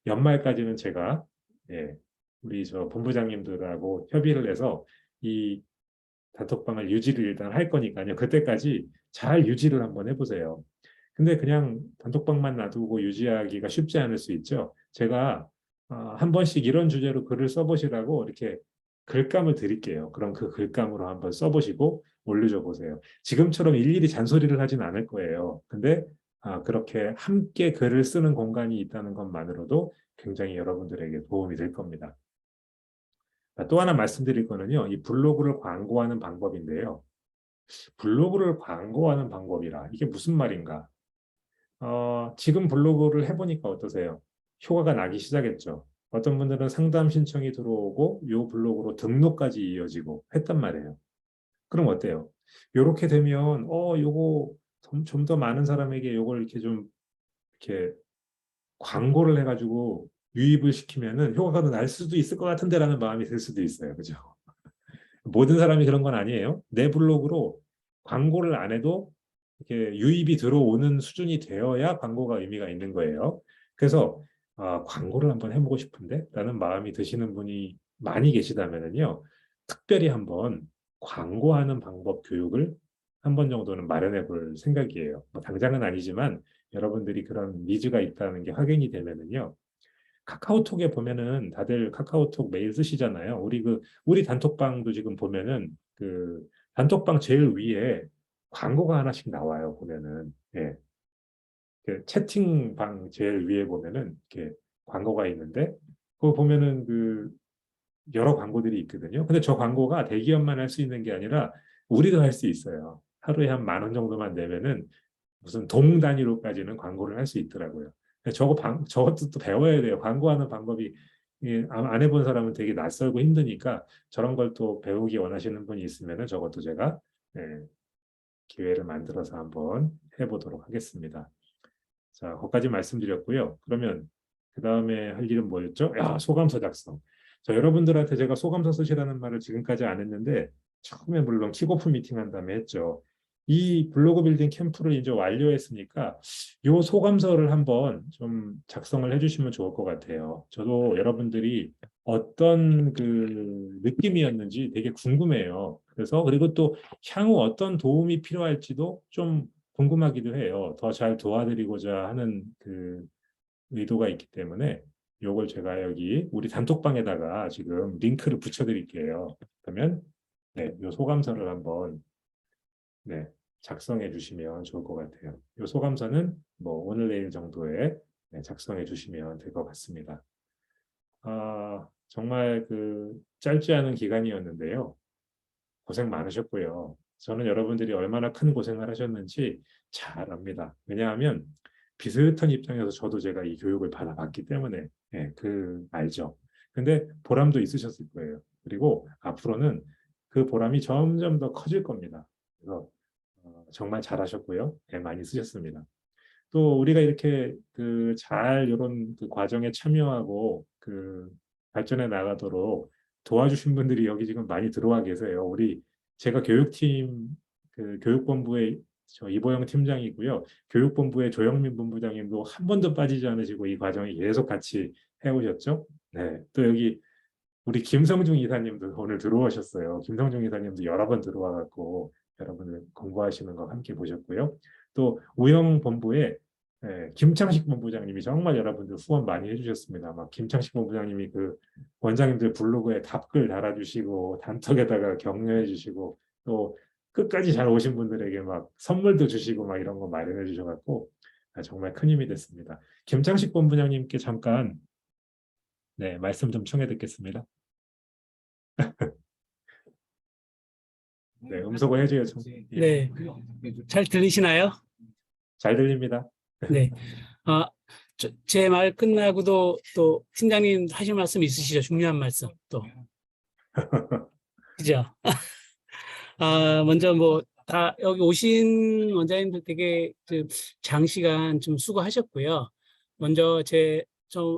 연말까지는 제가 예, 우리 저 본부장님들하고 협의를 해서 이 단톡방을 유지를 일단 할 거니까요. 그때까지 잘 유지를 한번 해보세요. 근데 그냥 단톡방만 놔두고 유지하기가 쉽지 않을 수 있죠. 제가 한 번씩 이런 주제로 글을 써보시라고 이렇게 글감을 드릴게요. 그럼 그 글감으로 한번 써보시고 올려줘 보세요. 지금처럼 일일이 잔소리를 하진 않을 거예요. 근데 그렇게 함께 글을 쓰는 공간이 있다는 것만으로도 굉장히 여러분들에게 도움이 될 겁니다. 또 하나 말씀드릴 거는요. 이 블로그를 광고하는 방법인데요. 블로그를 광고하는 방법이라 이게 무슨 말인가? 지금 블로그를 해보니까 어떠세요? 효과가 나기 시작했죠. 어떤 분들은 상담 신청이 들어오고 요 블로그로 등록까지 이어지고 했단 말이에요. 그럼 어때요? 요렇게 되면 요거 좀 더 많은 사람에게 요걸 이렇게 좀 이렇게 광고를 해가지고 유입을 시키면은 효과가 더 날 수도 있을 것 같은데라는 마음이 들 수도 있어요. 그죠? 모든 사람이 그런 건 아니에요. 내 블로그로 광고를 안 해도 이렇게 유입이 들어오는 수준이 되어야 광고가 의미가 있는 거예요. 그래서 광고를 한번 해보고 싶은데 라는 마음이 드시는 분이 많이 계시다면요. 특별히 한번 광고하는 방법 교육을 한 번 정도는 마련해 볼 생각이에요. 뭐 당장은 아니지만 여러분들이 그런 니즈가 있다는 게 확인이 되면은요. 카카오톡에 보면은 다들 카카오톡 메일 쓰시잖아요. 우리 단톡방도 지금 보면은 그 단톡방 제일 위에 광고가 하나씩 나와요. 보면은 예. 그 채팅방 제일 위에 보면은 이렇게 광고가 있는데 그거 보면은 그 여러 광고들이 있거든요. 근데 저 광고가 대기업만 할 수 있는 게 아니라 우리도 할 수 있어요. 하루에 한 10,000원 정도만 내면은 무슨 동 단위로까지는 광고를 할 수 있더라고요. 저것도 또 배워야 돼요. 광고하는 방법이 안 해본 사람은 되게 낯설고 힘드니까 저런 걸 또 배우기 원하시는 분이 있으면은 저것도 제가 예, 기회를 만들어서 한번 해보도록 하겠습니다. 자, 거기까지 말씀드렸고요. 그러면 그 다음에 할 일은 뭐였죠? 소감서 작성. 자, 여러분들한테 제가 소감서 쓰시라는 말을 지금까지 안 했는데 처음에 물론 킥오프 미팅 한 다음에 했죠. 이 블로그 빌딩 캠프를 이제 완료했으니까 요 소감서를 한번 좀 작성을 해주시면 좋을 것 같아요. 저도 여러분들이 어떤 그 느낌이었는지 되게 궁금해요. 그래서 그리고 또 향후 어떤 도움이 필요할지도 좀 궁금하기도 해요. 더 잘 도와드리고자 하는 그 의도가 있기 때문에 요걸 제가 여기 우리 단톡방에다가 지금 링크를 붙여드릴게요. 그러면 네, 요 소감서를 한번 네, 작성해 주시면 좋을 것 같아요. 요 소감서는 뭐 오늘 내일 정도에 네, 작성해 주시면 될 것 같습니다. 정말 그 짧지 않은 기간이었는데요. 고생 많으셨고요. 저는 여러분들이 얼마나 큰 고생을 하셨는지 잘 압니다. 왜냐하면 비슷한 입장에서 저도 제가 이 교육을 받아봤기 때문에 알죠. 근데 보람도 있으셨을 거예요. 그리고 앞으로는 그 보람이 점점 더 커질 겁니다. 그래서 정말 잘하셨고요. 많이 쓰셨습니다. 또 우리가 이렇게 그 잘 이런 그 과정에 참여하고 그 발전해 나가도록 도와주신 분들이 여기 지금 많이 들어와 계세요. 제가 교육팀 그 교육본부의 저 이보영 팀장이고요. 교육본부의 조영민 본부장님도 한 번도 빠지지 않으시고 이 과정에 계속 같이 해오셨죠. 네. 또 여기 우리 김성중 이사님도 오늘 들어오셨어요. 김성중 이사님도 여러 번 들어와 갖고 여러분들 공부하시는 거 함께 보셨고요. 또 우영 본부에 김창식 본부장님이 정말 여러분들 후원 많이 해주셨습니다. 막 김창식 본부장님이 그 원장님들 블로그에 답글 달아주시고 단톡에다가 격려해주시고 또 끝까지 잘 오신 분들에게 막 선물도 주시고 막 이런 거 마련해 주셔갖고 정말 큰 힘이 됐습니다. 김창식 본부장님께 잠깐 말씀 좀 청해 듣겠습니다. 네, 음소거 해줘요. 네, 잘 들리시나요? 잘 들립니다. 네. 제 말 끝나고도 또 팀장님 하실 말씀 있으시죠? 중요한 말씀 또. 그죠? 먼저 뭐 다 여기 오신 원장님들 되게 장시간 좀 수고하셨고요. 먼저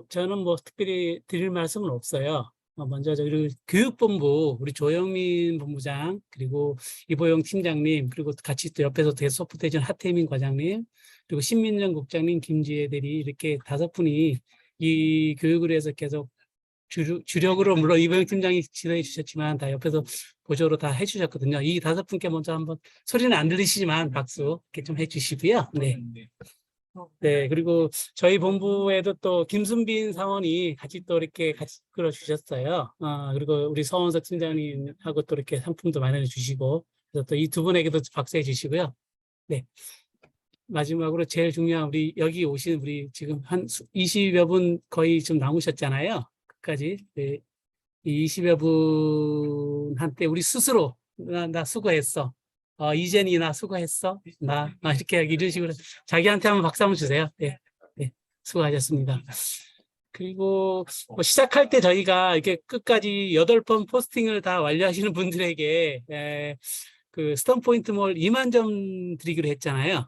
저는 뭐 특별히 드릴 말씀은 없어요. 먼저 저희 교육본부 우리 조영민 본부장 그리고 이보영 팀장님 그리고 같이 또 옆에서 서포트해준 하태민 과장님 그리고 신민정 국장님 김지혜 대리 이렇게 5분이 이 교육을 위해서 계속 주력으로 물론 이보영 팀장이 지도해 주셨지만 다 옆에서 보조로 다 해주셨거든요. 이 5분께 먼저 한번 소리는 안 들리시지만 박수 이렇게 좀 해주시고요. 네. 네, 그리고 저희 본부에도 또 김순빈 사원이 같이 또 이렇게 같이 끌어주셨어요. 그리고 우리 서원석 팀장님하고 또 이렇게 상품도 마련해 주시고, 그래서 또 이 2분에게도 박수해 주시고요. 네. 마지막으로 제일 중요한 여기 오신 우리 지금 한 20여 분 거의 좀 남으셨잖아요. 끝까지. 네. 이 20여 분한테 우리 스스로 나 수고했어. 이젠이 나 수고했어. 이렇게 이런 식으로 자기한테 한번 박수 한번 주세요. 네, 네, 수고하셨습니다. 그리고 뭐 시작할 때 저희가 이렇게 끝까지 8번 포스팅을 다 완료하시는 분들에게 그 스톤포인트몰 2만 점 드리기로 했잖아요.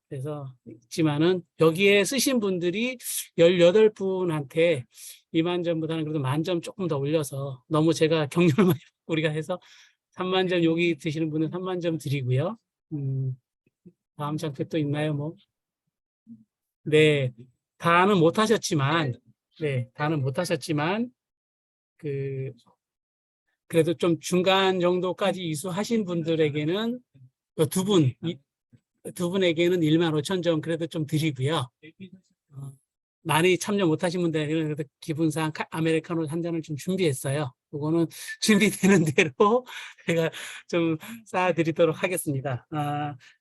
그래서 있지만은 여기에 쓰신 분들이 18분한테 2만 점보다는 그래도 10,000점 조금 더 올려서 너무 제가 격려를 많이 받고 우리가 해서 3만 점 여기 드시는 분은 3만 점 드리고요. 다음 장표 또 있나요? 뭐? 네, 다는 못하셨지만, 그래도 좀 중간 정도까지 이수하신 분들에게는 두 분에게는 15,000점 그래도 좀 드리고요. 많이 참여 못하신 분들에게는 그래도 기분상 아메리카노 한 잔을 좀 준비했어요. 그거는 준비되는 대로 제가 좀 쌓아드리도록 하겠습니다.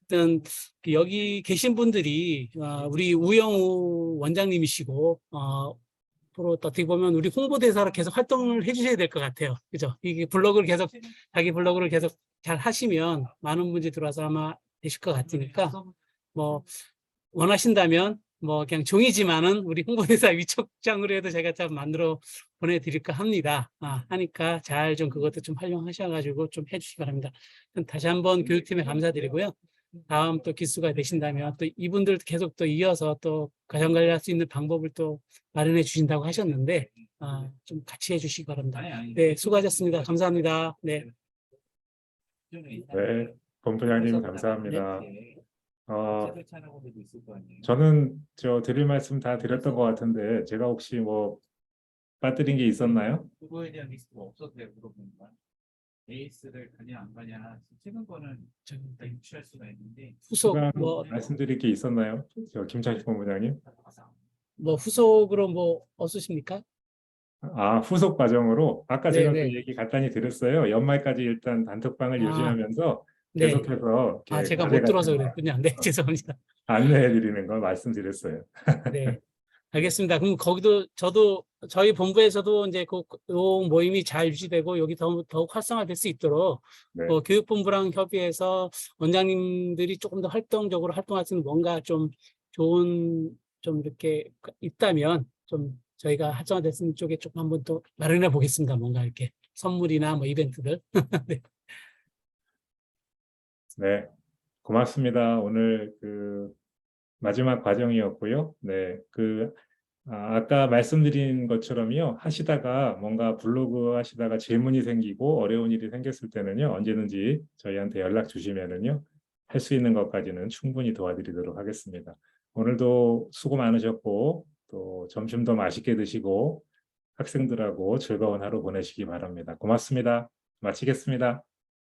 일단 여기 계신 분들이 우리 우영우 원장님이시고 앞으로 어떻게 보면 우리 홍보대사로 계속 활동을 해주셔야 될 것 같아요. 그죠? 이게 자기 블로그를 계속 잘 하시면 많은 분들이 들어와서 아마 되실 것 같으니까 뭐 원하신다면 뭐 그냥 종이지만은 우리 홍보대사 위촉장으로 해도 제가 좀 만들어 보내드릴까 합니다. 하니까 잘 좀 그것도 좀 활용하셔가지고 좀 해주시기 바랍니다. 다시 한번 교육팀에 감사드리고요. 다음 또 기수가 되신다면 또 이분들 계속 또 이어서 또 가정 관리할 수 있는 방법을 또 마련해 주신다고 하셨는데 좀 같이 해주시기 바랍니다. 네, 수고하셨습니다. 감사합니다. 네. 네, 본부장님 감사합니다. 저는 드릴 말씀 다 드렸던 것 같은데 제가 혹시 뭐 빠뜨린 게 있었나요? 그거에 대한 리스트가 없어도 물어보는 거야. 에이스를 가냐 안 가냐 찍은 거는 다 유추할 수가 있는데 후속 추가 뭐 말씀드릴 게 있었나요? 저 김창식 본부장님. 뭐 후속으로 뭐 없으십니까? 아, 후속 과정으로 아까 제가 그 네네. 얘기 간단히 드렸어요. 연말까지 일단 단톡방을 아, 유지하면서 네. 계속해서 아, 이렇게 제가 과제 못 들어서 같은 그랬군요. 네, 거 죄송합니다. 안내해드리는 걸 말씀드렸어요. 네. 알겠습니다. 그럼 거기도 저도 저희 본부에서도 이제 그 모임이 잘 유지되고 여기 더욱 활성화될 수 있도록 네. 교육본부랑 협의해서 원장님들이 조금 더 활동적으로 활동할 수 있는 뭔가 좀 좋은 좀 이렇게 있다면 좀 저희가 활성화될 수 있는 쪽에 조금 한번 또 마련해 보겠습니다. 뭔가 이렇게 선물이나 뭐 이벤트들. 네. 네, 고맙습니다. 오늘 그 마지막 과정이었고요. 네, 아까 말씀드린 것처럼요. 하시다가 뭔가 블로그 하시다가 질문이 생기고 어려운 일이 생겼을 때는요. 언제든지 저희한테 연락 주시면은요. 할 수 있는 것까지는 충분히 도와드리도록 하겠습니다. 오늘도 수고 많으셨고 또 점심도 맛있게 드시고 학생들하고 즐거운 하루 보내시기 바랍니다. 고맙습니다. 마치겠습니다.